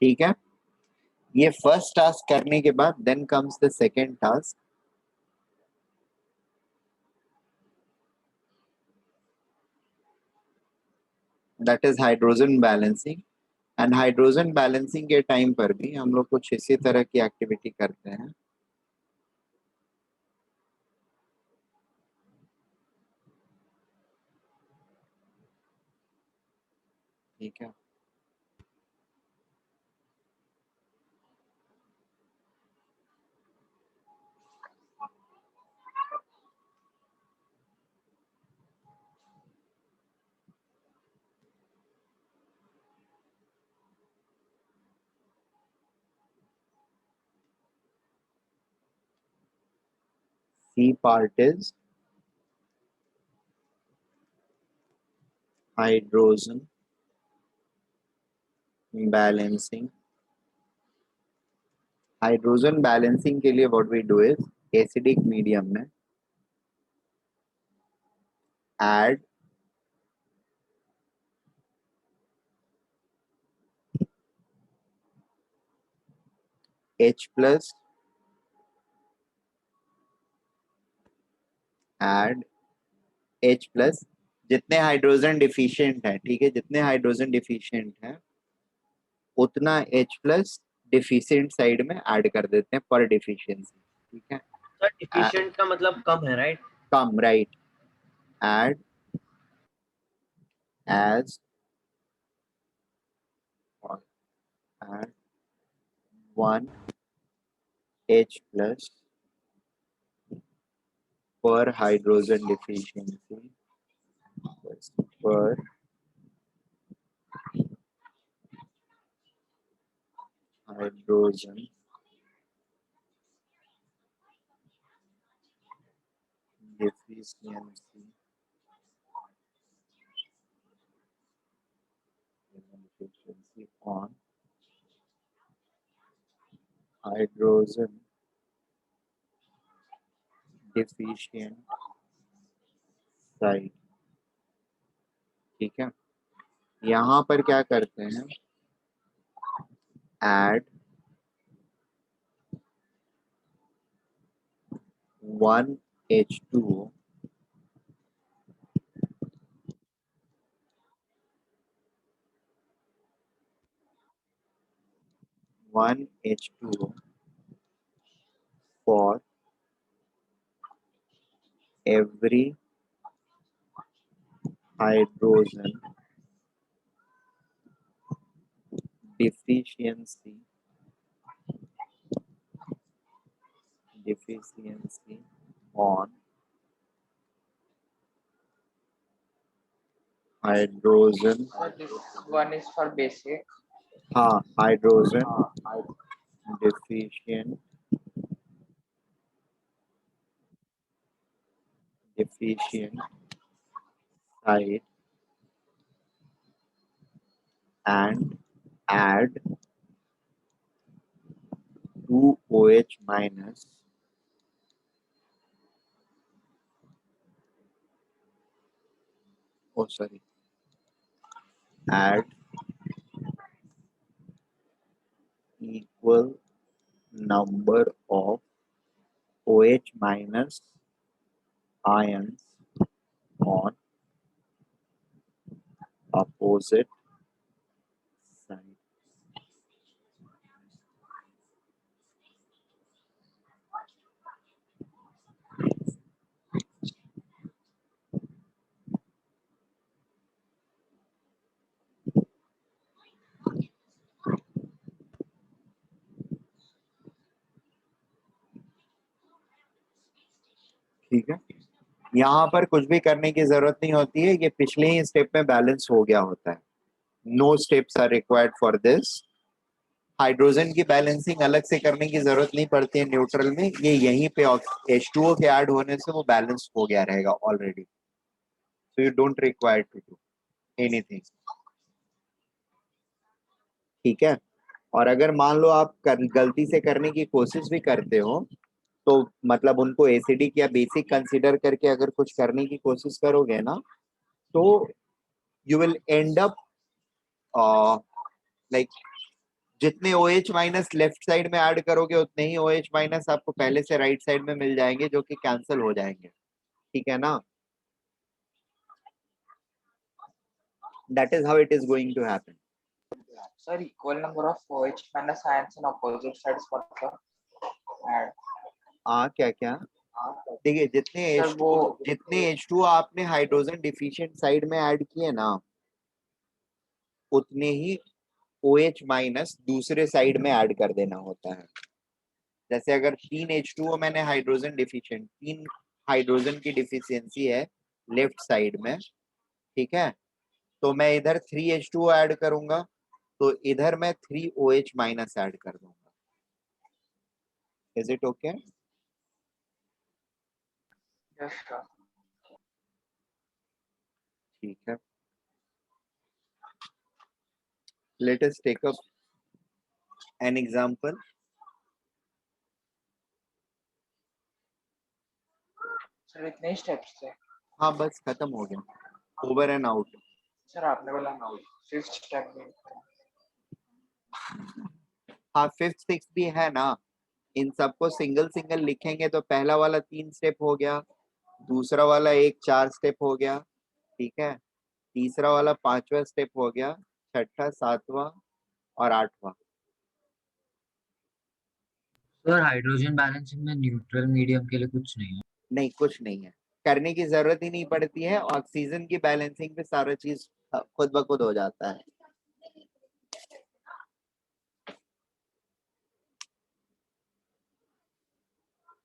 ठीक है. ये फर्स्ट टास्क करने के बाद then comes the second task. That is hydrogen balancing. And hydrogen balancing के टाइम पर भी हम लोग कुछ इसी तरह की एक्टिविटी करते हैं. ठीक है, C part is hydrogen balancing. Hydrogen balancing के लिए what we do is acidic medium में add H plus add H plus जितने हाइड्रोजन डिफिशिएंट है, ठीक है, जितने हाइड्रोजन डिफिशिएंट है उतना H प्लस डिफिशिएंट साइड में ऐड कर देते हैं पर डिफिशिएंसी, ठीक है। सर डिफिशिएंट का मतलब कम है, right? Come, right. Add as or add 1 H plus per hydrogen deficiency per hydrogen deficiency on hydrogen deficient side, ठीक है। यहाँ पर क्या करते हैं, add 1 H2O 1 H2O for every hydrogen deficiency on hydrogen, So this one is for basic. हाँ, hydrogen deficient side and add 2 OH minus add equal number of OH minus ions on opposite side. ठीक है, यहाँ पर कुछ भी करने की जरूरत नहीं होती है, ये पिछले ही स्टेप में बैलेंस हो गया होता है। No steps are required for this. Hydrogen की बैलेंसिंग अलग से करने की जरूरत नहीं पड़ती है न्यूट्रल में, ये यहीं पे H2O के ऐड होने से वो बैलेंस हो गया रहेगा already, so you don't require to do anything, ठीक है। और अगर मान लो आप गलती से करने की कोशिश भी करते हो तो मतलब उनको एसिडिक या बेसिक कंसीडर करके अगर कुछ करने की कोशिश करोगे ना तो you will and up like जितने OH माइनस लेफ्ट साइड में ऐड करोगे उतने ही OH माइनस आपको पहले से राइट साइड में मिल जाएंगे जो कि कैंसिल हो जाएंगे, ठीक है ना। That is how it is going to happen. Sir, equal number of OH minus ions on opposite sides for the add. क्या क्या देखिए, Sir, वो जितने H2 आपने हाइड्रोजन डिफिशिएंट साइड में ऐड किए ना उतने ही OH माइनस दूसरे साइड में ऐड कर देना होता है। जैसे अगर 3 H2O मैंने हाइड्रोजन डिफिशिएंट, 3 हाइड्रोजन की डिफिशियंसी है लेफ्ट साइड में, ठीक है, तो मैं इधर 3 H2O ऐड करूंगा, तो इधर मैं 3 OH माइनस ऐड कर दूंगा। Is it okay? Yes sir. ठीक है, let us take up an example. Sir इतने ही स्टेप्स थे? हाँ बस खत्म हो गया, ओवर एंड आउट। सर आपने बोला 5th स्टेप में। हाँ 5th 6th भी है ना, इन सबको सिंगल सिंगल लिखेंगे तो पहला वाला 3 स्टेप हो गया, दूसरा वाला 4 स्टेप हो गया, ठीक है, तीसरा वाला 5वां स्टेप हो गया, छठा 7वां और 8वां। सर हाइड्रोजन बैलेंसिंग में न्यूट्रल मीडियम के लिए कुछ नहीं है? नहीं कुछ नहीं है, करने की जरूरत ही नहीं पड़ती है, ऑक्सीजन की बैलेंसिंग पे सारा चीज खुद ब खुद हो जाता है।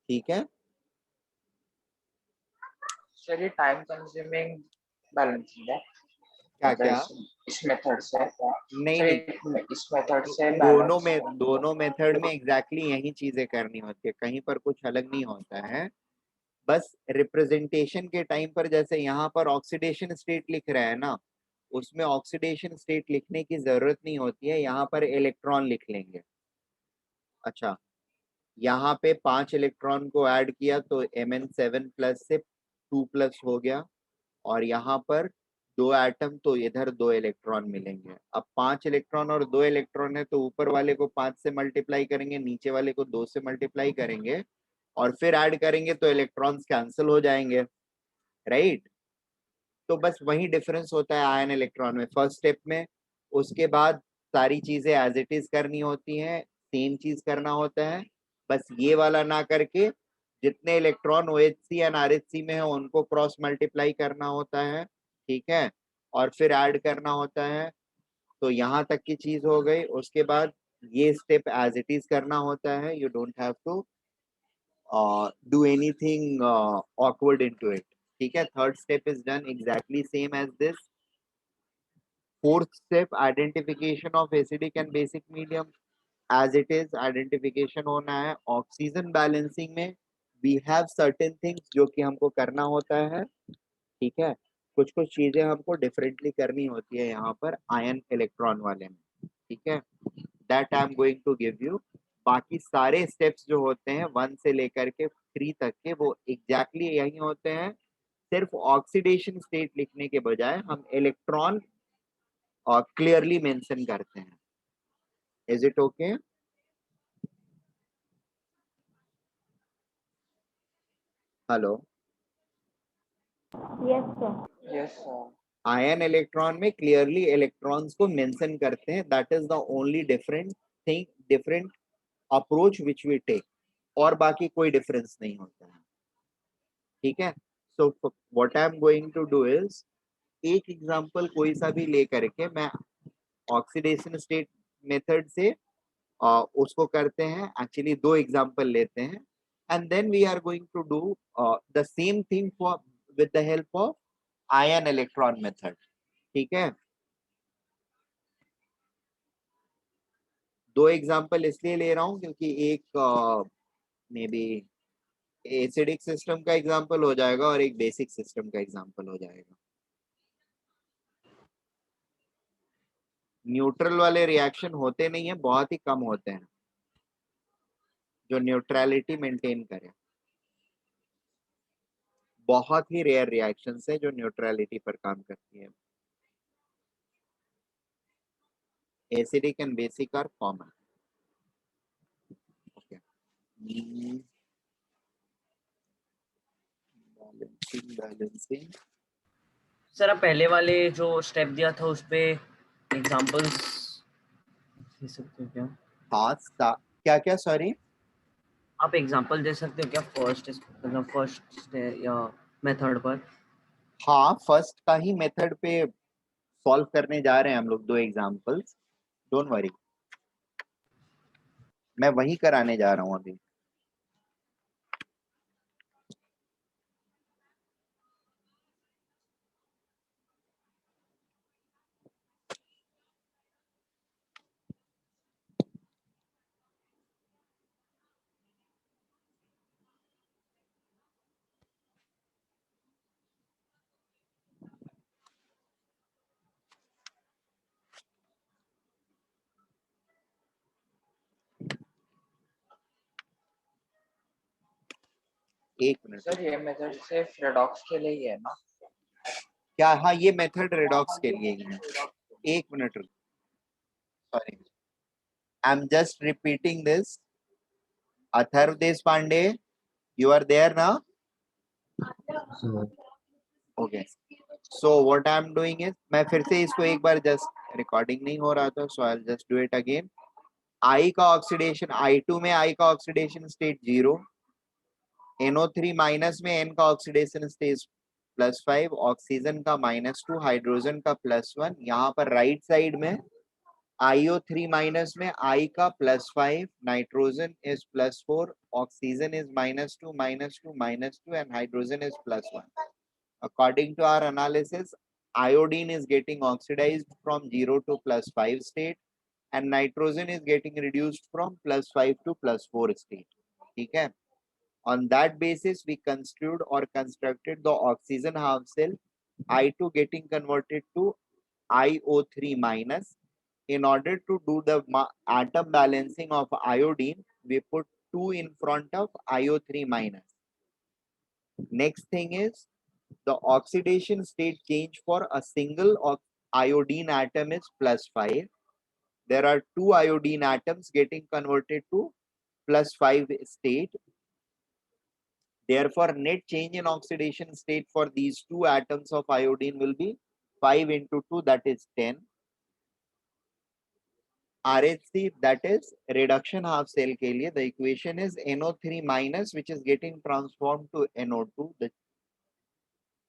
ठीक है, सर ये टाइम कंज्यूमिंग बैलेंसिंग है क्या मतलब क्या? इस मेथड से? नहीं सर नहीं, इस मेथड से दोनों बैलेंस में, दोनों मेथड में एग्जैक्टली यही चीजें करनी होती है, कहीं पर कुछ अलग नहीं होता है। बस रिप्रेजेंटेशन के टाइम पर जैसे यहाँ पर ऑक्सीडेशन स्टेट लिख रहा है ना, उसमें ऑक्सीडेशन स्टेट लिखने की जरूरत नहीं होती है, यहाँ पर इलेक्ट्रॉन लिख लेंगे। अच्छा, यहाँ पे 5 इलेक्ट्रॉन को ऐड किया तो Mn7 प्लस से 2 प्लस हो गया, और यहाँ पर 2 एटम तो इधर 2 इलेक्ट्रॉन मिलेंगे। अब 5 इलेक्ट्रॉन और 2 इलेक्ट्रॉन है तो ऊपर वाले को 5 से मल्टीप्लाई करेंगे, नीचे वाले को 2 से मल्टीप्लाई करेंगे, और फिर ऐड करेंगे तो इलेक्ट्रॉन्स कैंसिल हो जाएंगे, राइट? तो बस वही डिफरेंस होता है आयन इलेक्ट्रॉन में फर्स्ट स्टेप में। उसके बाद सारी चीजें एज इट इज करनी होती हैं, सेम चीज करना होता है, बस ये वाला ना करके जितने इलेक्ट्रॉन OHC एंड RH में है उनको क्रॉस मल्टीप्लाई करना होता है, ठीक है, और फिर ऐड करना होता है। तो यहाँ तक की चीज हो गई, उसके बाद ये स्टेप एज इट इज करना होता है, you don't have to do anything awkward into it, ठीक है। Third step is done exactly same as this. Fourth step identification of acidic and basic medium, as it is identification होना है। Oxygen balancing में we have certain things जो कि हमको करना होता है, ठीक है, कुछ कुछ चीजें हमको डिफरेंटली करनी होती है यहाँ पर आयन इलेक्ट्रॉन वाले में, ठीक है, that I am going to give you. बाकी सारे स्टेप्स जो होते हैं 1 से लेकर के 3 तक के वो एग्जैक्टली यही होते हैं, सिर्फ ऑक्सीडेशन स्टेट लिखने के बजाय हम इलेक्ट्रॉन क्लियरली मेंशन करते हैं। Is it okay? Hello? Yes, sir. Yes sir. Ion electron में क्लियरली इलेक्ट्रॉन्स को मेंशन करते हैं, that is the only different thing, different approach which we take, और बाकी कोई डिफरेंस नहीं होता है, ठीक है। So what I am going to do is, एक एग्जांपल कोई सा भी ले करके मैं ऑक्सीडेशन स्टेट मेथड से उसको करते हैं, एक्चुअली 2 एग्जांपल लेते हैं, and then we are going to do the same thing for with the help of ion electron method, ठीक है। 2 एग्जांपल इसलिए ले रहा हूं क्योंकि एक मे बी एसिडिक सिस्टम का एग्जांपल हो जाएगा और एक बेसिक सिस्टम का एग्जांपल हो जाएगा। न्यूट्रल वाले रिएक्शन होते नहीं है, बहुत ही कम होते हैं जो न्यूट्रलिटी मेंटेन करे, बहुत ही रेयर रिएक्शंस है जो न्यूट्रलिटी पर काम करती है। Acidic and basic are common, okay. Balancing sir आप पहले वाले जो स्टेप दिया था उस पे एग्जांपल्स दे सकते हो क्या? हाँ, क्या क्या, सॉरी? आप एग्जांपल दे सकते हो क्या फर्स्ट या मेथड पर? हाँ, फर्स्ट का ही मेथड पे सॉल्व करने जा रहे हैं हम लोग 2 एग्जांपल्स, डोंट वरी, मैं वही कराने जा रहा हूँ अभी। एक मिनट सर ये मेथड सिर्फ रेडॉक्स के लिए ही है ना? क्या? हाँ, ये मेथड रेडॉक्स के लिए ही है। एक minute, sorry, I am just repeating this. Atharva देश पांडे, यू आर देयर ना? So okay, so what I am doing is, मैं फिर से इसको एक बार, जस्ट रिकॉर्डिंग नहीं हो रहा था, so I will just do it again. I का ऑक्सीडेशन, I2 में आई का ऑक्सीडेशन स्टेट 0, NO3 माइनस में N का ऑक्सीडेशन स्टेट +5, ऑक्सीजन का -2, हाइड्रोजन का +1। यहाँ पर राइट साइड में IO3 माइनस में I का +5, nitrogen is +4, oxygen is -2, -2, -2, and hydrogen is +1. According to our analysis, iodine is getting oxidized from 0 to +5 state, and nitrogen is getting reduced from +5 to +4 state. ठीक है? On that basis, we construed or constructed the oxygen half cell, I2 getting converted to IO3 minus. In order to do the atom balancing of iodine, we put 2 in front of IO3 minus. Next thing is the oxidation state change for a single iodine atom is +5. There are 2 iodine atoms getting converted to +5 state. Therefore, net change in oxidation state for these 2 atoms of iodine will be 5 into 2, that is 10. RHC, that is reduction half cell के लिए, the equation is NO3 minus, which is getting transformed to NO2. The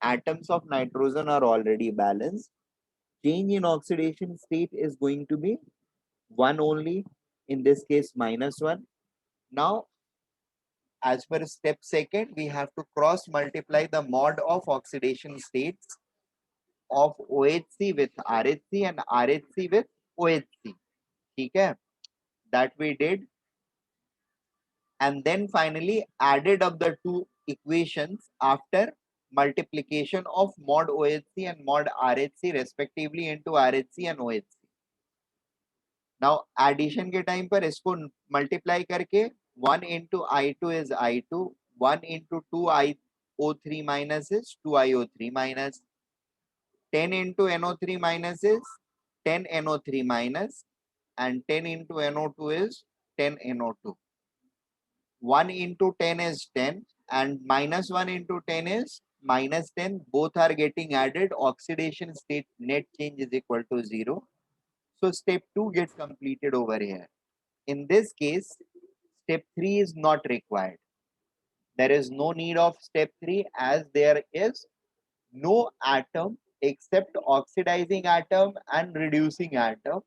atoms of nitrogen are already balanced. Change in oxidation state is going to be 1 only, in this case -1. Now, as per step second, we have to cross multiply the mod of oxidation states of OHC with RHC and RHC with OHC. ठीक है? That we did. And then finally added up the two equations after multiplication of mod OHC and mod RHC respectively into RHC and OHC. Now addition के time पर इसको multiply करके 1 into I2 is I2, 1 into 2 IO3 minus is 2 IO3 minus, 10 into NO3 minus is 10 NO3 minus, and 10 into NO2 is 10 NO2. 1 into 10 is 10 and -1 into 10 is -10. Both are getting added. Oxidation state net change is equal to 0. So step 2 gets completed over here. In this case, step 3 is not required. There is no need of step 3 as there is no atom except oxidizing atom and reducing atom,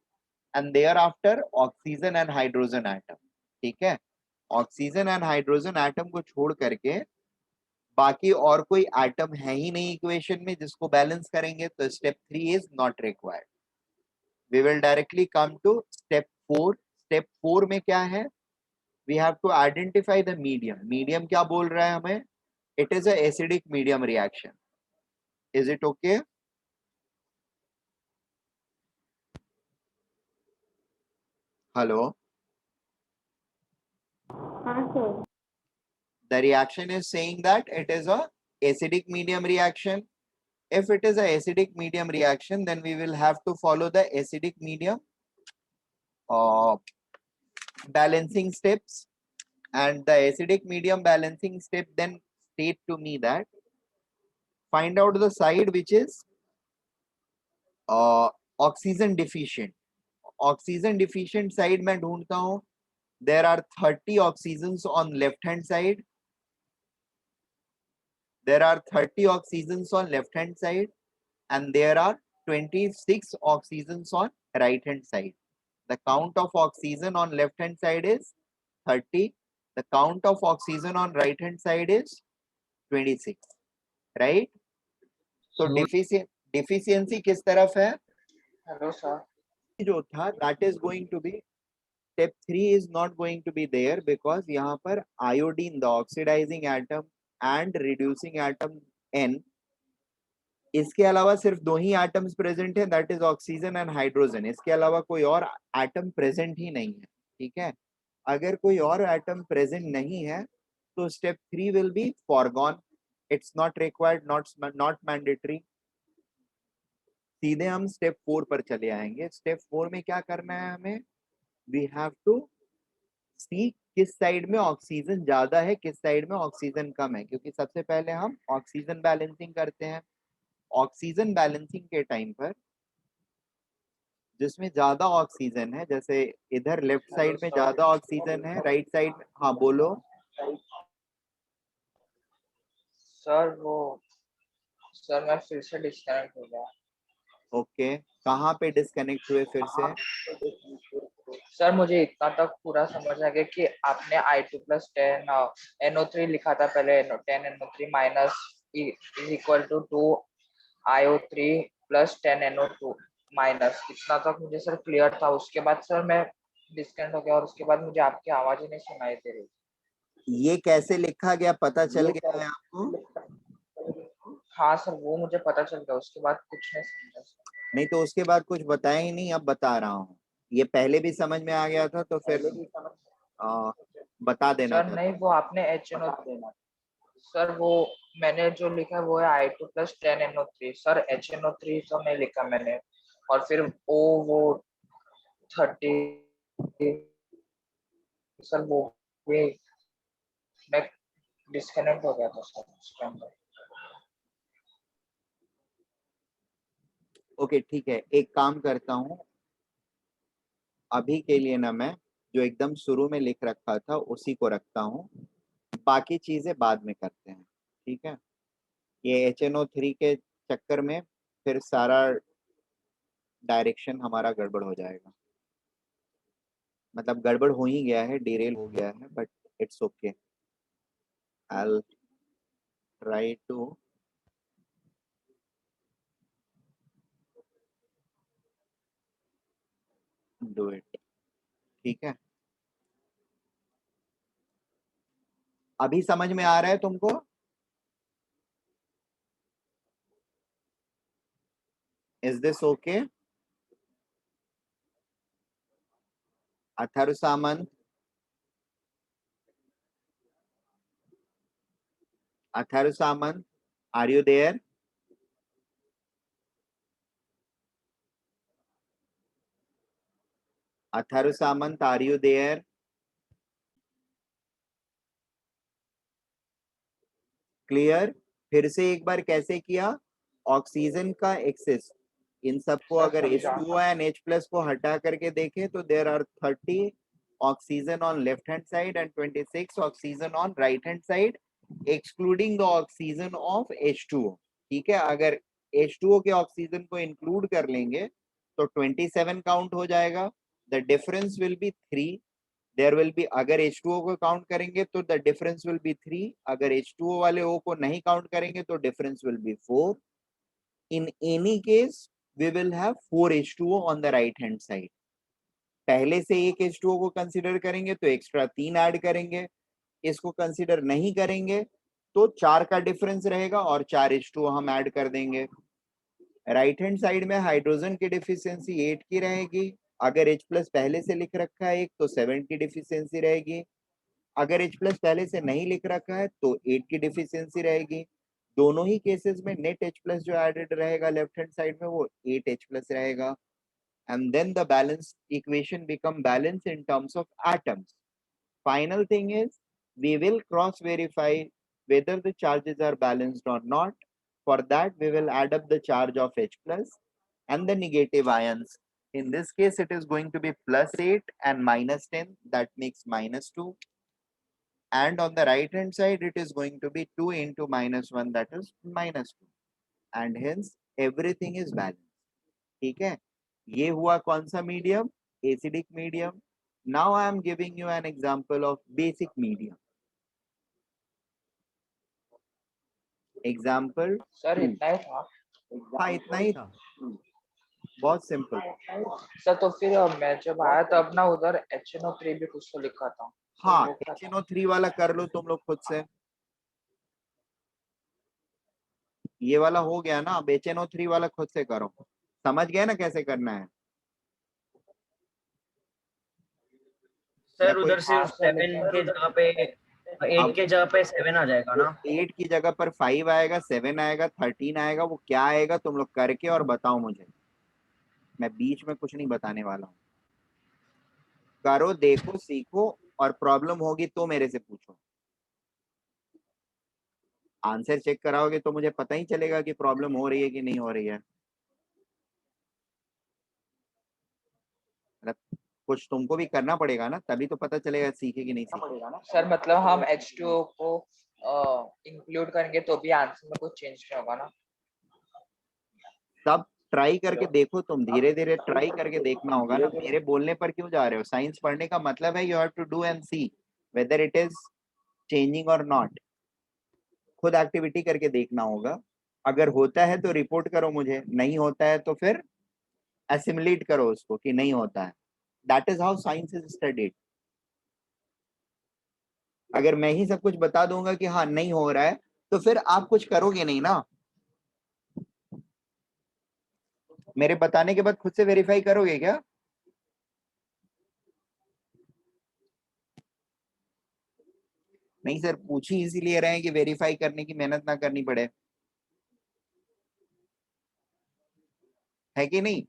and thereafter oxygen and hydrogen atom. ठीक है? Oxygen and hydrogen atom को छोड़ करके बाकी और कोई atom है ही नहीं इक्वेशन में जिसको बैलेंस करेंगे, तो step 3 is not required. We will directly come to step 4. Step 4 में क्या है? We have to identify the medium. Medium क्या बोल रहा है हमें? It is a acidic medium reaction. Is it okay? Hello, हाँ sir. the reaction is saying that it is a acidic medium reaction. If it is a acidic medium reaction, then we will have to follow the acidic medium balancing steps, and the acidic medium balancing step then state to me that find out the side which is oxygen deficient. Oxygen deficient side मैं ढूंढता हूँ. There are 30 oxygens on left hand side. There are 30 oxygens on left hand side, and there are 26 oxygens on right hand side. The count of oxygen on left hand side is 30. The count of oxygen on right hand side is 26, right? So So deficiency किस तरफ है? Hello sir जो था that is going to be step 3 is not going to be there because यहाँ पर iodine, the oxidizing atom and reducing atom N, इसके अलावा सिर्फ दो ही एटम्स प्रेजेंट है, that is oxygen and hydrogen. इसके अलावा कोई और एटम प्रेजेंट ही नहीं है. ठीक है, अगर कोई और एटम प्रेजेंट नहीं है तो step 3 will be foregone. It's not required, not mandatory. सीधे हम स्टेप 4 पर चले आएंगे. स्टेप 4 में क्या करना है हमें? वी हैव टू सी किस साइड में ऑक्सीजन ज्यादा है, किस साइड में ऑक्सीजन कम है, क्योंकि सबसे पहले हम ऑक्सीजन बैलेंसिंग करते हैं. ऑक्सीजन बैलेंसिंग के टाइम पर जिसमें ज्यादा ऑक्सीजन है, जैसे इधर लेफ्ट साइड में ज्यादा ऑक्सीजन है, राइट साइड में, हाँ बोलो. सर वो सर मैं फिर से डिस्कनेक्ट हो गया. ओके, कहाँ पे डिस्कनेक्ट हुए फिर से? सर मुझे इतना तक पूरा समझ आ गया कि आपने I2 प्लस 10 NO3 लिखा था पहले. 10 NO3 minus is equal to 2 IO3 plus 10 NO2 minus. इतना तक मुझे सर क्लियर था. उसके बाद सर मैं डिस्कनेक्ट हो गया और उसके बाद मुझे आपकी आवाज ही नहीं सुनाई दे रही. ये कैसे लिखा गया पता चल गया है आपको? हाँ सर वो मुझे पता चल गया. उसके बाद कुछ नहीं समझा सर. नहीं तो उसके बाद कुछ बताया ही नहीं, अब बता रहा हूँ. ये पहले भी समझ में आ गया था तो फिर बता देना सर था. नहीं वो आपने HNO सर वो मैंने जो लिखा है वो है I2 plus 10 NO3. Sir HNO3 तो नहीं लिखा मैंने. और फिर वो 30 सर वो भी मैं डिस्कनेक्ट हो गया था सर उसके अंदर. ओके ठीक है, एक काम करता हूँ अभी के लिए ना, मैं जो एकदम शुरू में लिख रखा था उसी को रखता हूँ, बाकी चीजें बाद में करते हैं. ठीक है, ये HNO3 के चक्कर में फिर सारा डायरेक्शन हमारा गड़बड़ हो जाएगा. मतलब गड़बड़ हो ही गया है, डिरेल हो गया है, but it's okay. I'll try to do it. ठीक है, अभी समझ में आ रहा है तुमको? Is this okay? Atharva Samant, Atharva Samant, are you there? Atharva Samant, are you there? Clear? फिर से एक बार कैसे किया? ऑक्सीजन का एक्सेस, इन सबको अगर H2O एंड H प्लस को हटा करके देखें तो there are 30 oxygen on left hand side and 26 oxygen on right hand side, excluding the oxygen of H2O. ठीक है, अगर H2O के ऑक्सीजन को इंक्लूड कर लेंगे तो 27 काउंट हो जाएगा. The difference will be 3. There will be, अगर H2O को काउंट करेंगे तो द डिफरेंस विल बी 3. अगर H2O वाले O को नहीं काउंट करेंगे तो difference will B 4. In any case we will have 4 H2O on the right hand side. पहले से एक H2O को कंसीडर करेंगे तो एक्स्ट्रा 3 ऐड करेंगे. इसको कंसीडर नहीं करेंगे तो 4 का डिफरेंस रहेगा और 4 H2O हम ऐड कर देंगे. राइट हैंड साइड में हाइड्रोजन की डिफिशियंसी 8 की रहेगी. अगर H प्लस पहले से लिख रखा है एक तो 7 की डिफिशियंसी रहेगी. अगर H प्लस पहले से नहीं लिख रखा है तो 8 की डिफिशियंसी रहेगी. दोनों ही केसेस में नेट H प्लस जो एडेड रहेगा लेफ्ट हैंड साइड में वो 8 H प्लस रहेगा. And then the balance equation become balanced in terms of atoms. Final thing is we will cross verify whether the charges are balanced or not. For that we will add up the charge of H plus and the negative ions. In this case it is going to be plus 8 and minus 10, that makes minus 2. And on the right hand side it is going to be 2 into minus 1, that is minus 2. And hence everything is balanced. ठीक है, ये हुआ कौन सा medium, acidic medium. Now I am giving you an example of basic medium. Example sir इतना ही था. हाँ इतना ही था, बहुत सिंपल. सर तो फिर मैं जब आया तब ना उधर HNO3 भी कुछ तो लिखा था. तो हाँ वो क्या था? HNO3 वाला कर लो तुम लोग खुद से. ये वाला हो गया ना, अब HNO3 वाला खुद से करो. समझ गए ना कैसे करना है. या सर कोई उधर सिर्फ 7 के जगह पे 8 अब के जगह पे 7 आ जाएगा वो ना. 8 की जगह पर 5 आएगा, 7 आएगा, 13 आएगा, वो क्या आएगा तुम लोग करके और बताओ मुझे. मैं बीच में कुछ नहीं बताने वाला हूँ. करो, देखो, सीखो, और प्रॉब्लम होगी तो मेरे से पूछो. आंसर चेक कराओगे तो मुझे पता ही चलेगा कि प्रॉब्लम हो रही है कि नहीं हो रही है. मतलब कुछ तुमको भी करना पड़ेगा ना, तभी तो पता चलेगा सीखे कि नहीं सीखे. सर मतलब हम H2O को इंक्लूड करेंगे तो भी आंसर में कुछ चेंज नहीं होगा ना. तब ट्राई करके देखो, तुम धीरे धीरे ट्राई करके देखना होगा ना. मेरे बोलने पर क्यों जा रहे हो. साइंस पढ़ने का मतलब है you have to do and see whether it is changing और नॉट. खुद एक्टिविटी करके देखना होगा. अगर होता है तो रिपोर्ट करो मुझे, नहीं होता है तो फिर एसिमुलेट करो उसको कि नहीं होता है. That is how science is studied. अगर मैं ही सब कुछ बता दूंगा कि हाँ नहीं हो रहा है, तो फिर आप कुछ करोगे नहीं ना. मेरे बताने के बाद खुद से वेरीफाई करोगे क्या. नहीं सर, पूछ ही इसीलिए रहे हैं कि वेरीफाई करने की मेहनत ना करनी पड़े, है कि नहीं.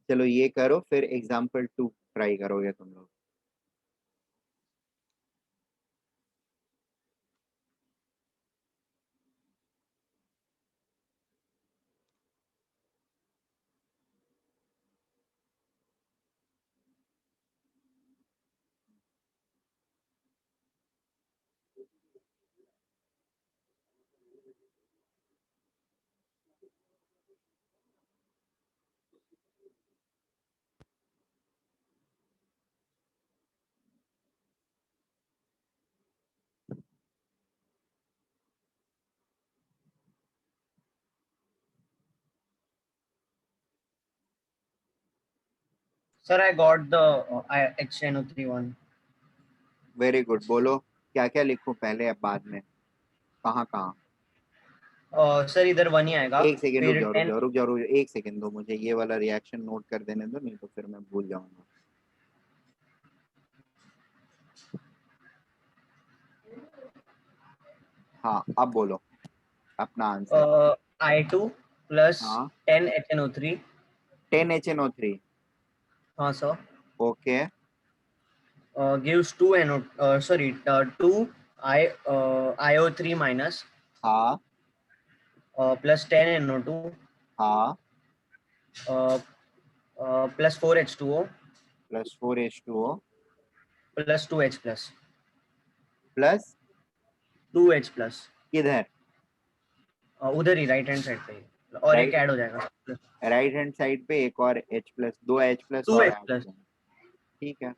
चलो ये करो, फिर एग्जाम्पल 2 ट्राई करोगे तुम लोग. Sir, I got the HNO3 one. Very good. बोलो क्या क्या लिखूं पहले या बाद में, कहाँ कहाँ. सर इधर 1 ही आएगा. एक सेकेंड रुक फिर जाओ रुक 10. जाओ रुक जाओ रुक जाओ, एक सेकेंड दो मुझे, ये वाला रिएक्शन नोट कर देने दो, नहीं तो फिर मैं भूल जाऊंगा. हाँ अब बोलो अपना आंसर. I2 plus हाँ 10 HNO3. 10 HNO3. हाँ sir. Okay. Gives 2 NO. Sorry, 2 IO3 minus हाँ plus 10 NO2 हाँ uh, plus 4 H2O plus 4H2O plus 2H plus plus 2H plus. किधर. उधर ही राइट हैंड साइड पे ही. और एक राइट, ऐड हो जाएगा. राइट हैंड साइड पे एक और H प्लस, 2H प्लस और 2H ऐड हो plus. जाएंगे. ठीक है.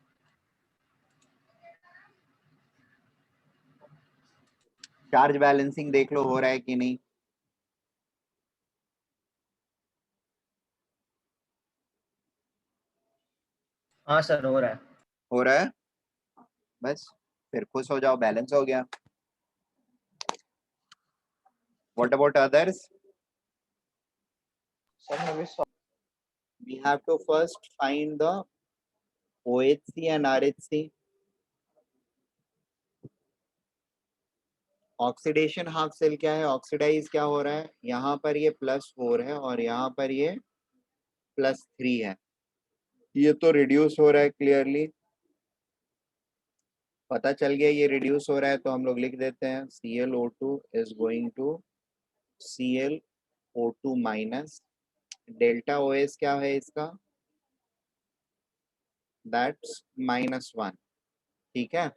चार्ज बैलेंसिंग देख लो हो रहा है कि नहीं. हाँ सर हो रहा है. हो रहा है, बस फिर खुश हो जाओ, बैलेंस हो गया. What about others. सर मैं भी We have to first find the OHC and RHC. Oxidation half cell क्या है, ऑक्सीडाइज क्या हो रहा है. यहाँ पर ये +4 है और यहाँ पर ये +3 है. ये तो रिड्यूस हो रहा है क्लियरली, पता चल गया ये रिड्यूस हो रहा है, तो हम लोग लिख देते हैं ClO2 is going to ClO2 minus. Delta OS क्या है इसका, दैट्स -1. ठीक है,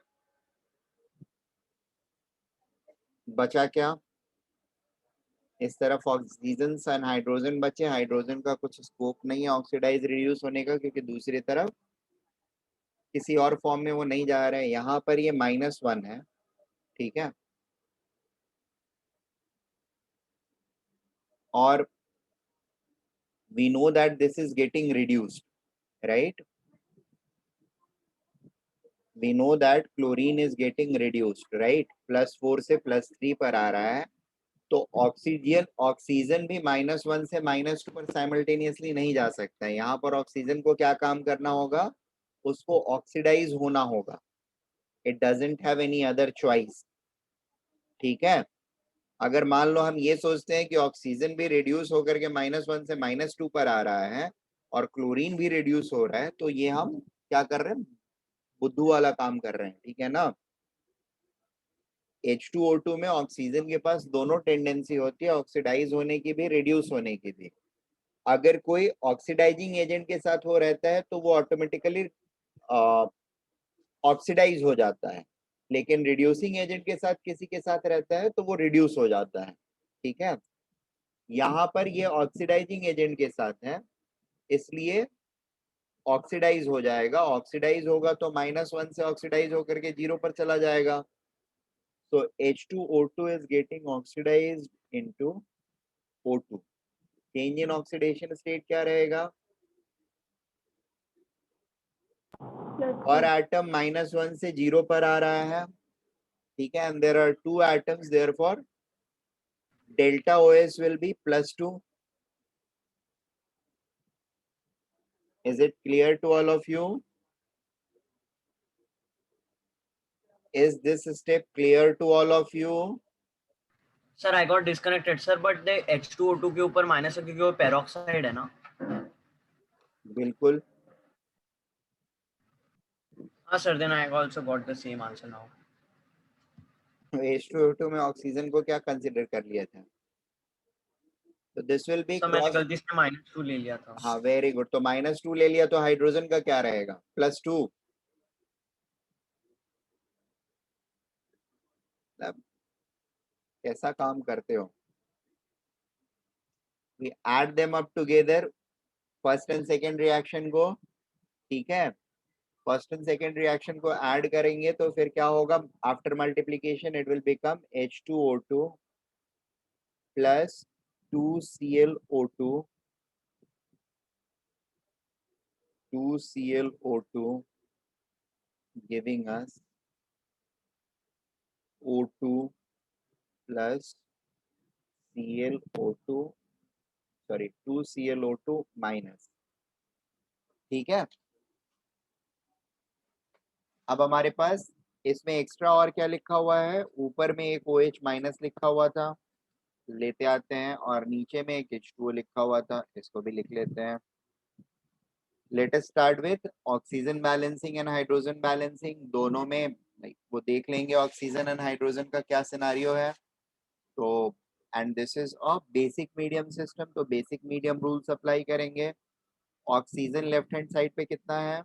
बचा क्या? इस तरफ ऑक्सीजन सन हाइड्रोजन बचे. हाइड्रोजन का कुछ स्कोप नहीं है ऑक्सीडाइज रिड्यूस होने का, क्योंकि दूसरी तरफ किसी और फॉर्म में वो नहीं जा रहे हैं. यहाँ पर ये -1 है. ठीक है, और we know that this is getting reduced, right? We know that chlorine is getting reduced, right? +4 से +3 पर आ रहा है. तो ऑक्सीजन भी -1 से -2 पर साइमल्टेनियसली नहीं जा सकता है. यहाँ पर ऑक्सीजन को क्या काम करना होगा? उसको ऑक्सीडाइज होना होगा. It doesn't have any other choice. ठीक है, अगर मान लो हम ये सोचते हैं कि ऑक्सीजन भी रिड्यूस होकर के -1 से -2 पर आ रहा है और क्लोरीन भी रिड्यूस हो रहा है, तो ये हम क्या कर रहे हैं? बुद्धू वाला काम कर रहे हैं. ठीक है ना. H2O2 में ऑक्सीजन के पास दोनों टेंडेंसी होती है, ऑक्सीडाइज होने की भी, रिड्यूस होने की भी. अगर कोई ऑक्सीडाइजिंग एजेंट के साथ हो रहता है तो वो ऑटोमेटिकली ऑक्सीडाइज हो जाता है, लेकिन रिड्यूसिंग एजेंट के साथ किसी के साथ रहता है तो वो रिड्यूस हो जाता है. ठीक है, यहाँ पर ये ऑक्सीडाइजिंग एजेंट के साथ है, इसलिए ऑक्सीडाइज हो जाएगा. ऑक्सीडाइज होगा तो -1 से ऑक्सीडाइज होकर के 0 पर चला जाएगा. So H2O2 is getting oxidized into O2. Change in oxidation state क्या रहेगा? और एटम -1 से 0 पर आ रहा है. ठीक है, and there are 2 atoms, therefore delta OS will be +2. Is it clear to all of you? Is this step clear to all of you? Sir I got disconnected sir, but the H2O2 के ऊपर minus है क्योंकि वो peroxide है ना. बिल्कुल. हाँ sir, then I also got the same answer now. H2O2 में ऑक्सीजन को क्या कंसिडर कर लिया था? तो दिस विल बी सर मैंने क्रॉस. गलती से -2 ले लिया था. हाँ, वेरी गुड. तो -2 ले लिया तो हाइड्रोजन का क्या रहेगा? +2. कैसा काम करते हो? We add them up together, first and second reaction को. ठीक है, फर्स्ट एंड सेकेंड रिएक्शन को ऐड करेंगे तो फिर क्या होगा? After multiplication it will become H2O2 plus 2ClO2 giving us O2 plus ClO2, sorry 2ClO2 minus. ठीक है, अब हमारे पास इसमें एक्स्ट्रा और क्या लिखा हुआ है? ऊपर में एक OH माइनस लिखा हुआ था, लेते आते हैं, और नीचे में एक H2O लिखा हुआ था, इसको भी लिख लेते हैं. Let us start with oxygen balancing and hydrogen balancing. दोनों में वो देख लेंगे ऑक्सीजन एंड हाइड्रोजन का क्या सिनारियो है. तो and this is a basic medium system, तो बेसिक मीडियम रूल्स अप्लाई करेंगे. ऑक्सीजन लेफ्ट हैंड साइड पे कितना है?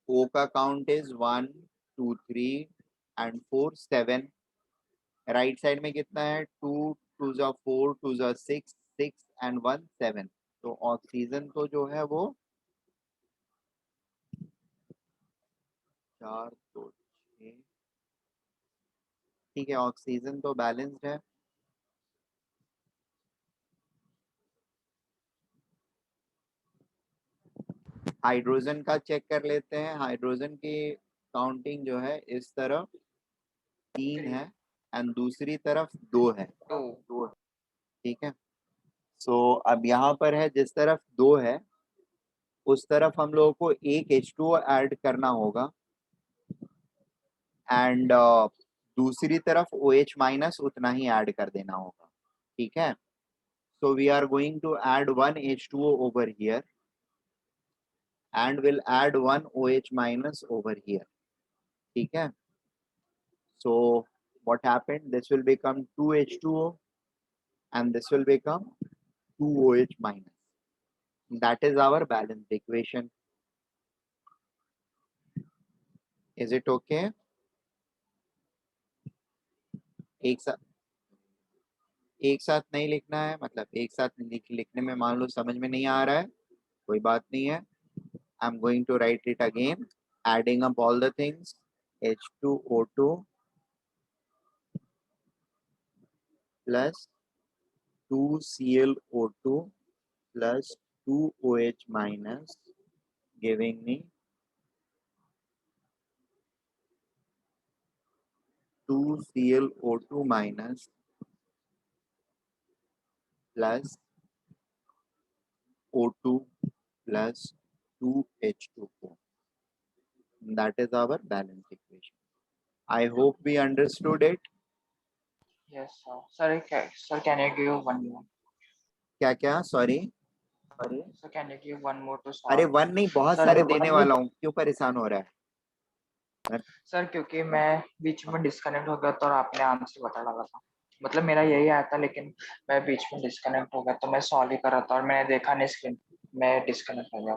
O का count is 1 2 3 and 4 7. Right side में कितना है? 2 2 जा 4 2 जा 6 6 एंड 1 7. तो ऑक्सीजन तो जो है वो 4 2 6. ठीक है, ऑक्सीजन तो बैलेंस्ड है. हाइड्रोजन का चेक कर लेते हैं. हाइड्रोजन की काउंटिंग जो है इस तरफ 3 है एंड दूसरी तरफ 2 है. तो ठीक है, सो अब यहाँ पर है जिस तरफ 2 है उस तरफ हम लोगों को एक H2O ऐड करना होगा, एंड दूसरी तरफ OH माइनस उतना ही ऐड कर देना होगा. ठीक है, so we are going to add one H2O over here and will add one OH minus over here. ठीक है, so what happened? This will become 2H2O and this will become 2OH minus. That is our balanced equation. Is it okay? एक साथ नहीं लिखना है, मतलब एक साथ लिखने में मान लो समझ में नहीं आ रहा है, कोई बात नहीं है. I'm going to write it again, adding up all the things. H2O2 plus 2ClO2 plus 2OH minus, giving me 2ClO2 minus plus O2 plus 2H2O. That is our balance equation. I hope we understood it. Yes, sir. Sir, can you give one more? क्या क्या? Sorry. Sir, can you give one more to अरे solve? One नहीं, बहुत Sir, सारे one देने वाला हूँ, क्यों परेशान हो रहा है? सर क्योंकि मैं बीच में डिस्कनेक्ट हो गया था और आपने आंसर बता डाला था, मतलब मेरा यही आया था लेकिन मैं बीच में डिस्कनेक्ट हो गया तो मैं सॉल्व ही कर रहा था और मैंने देखा नहीं स्क्रीन, मैं डिस्कनेक्ट हो गया.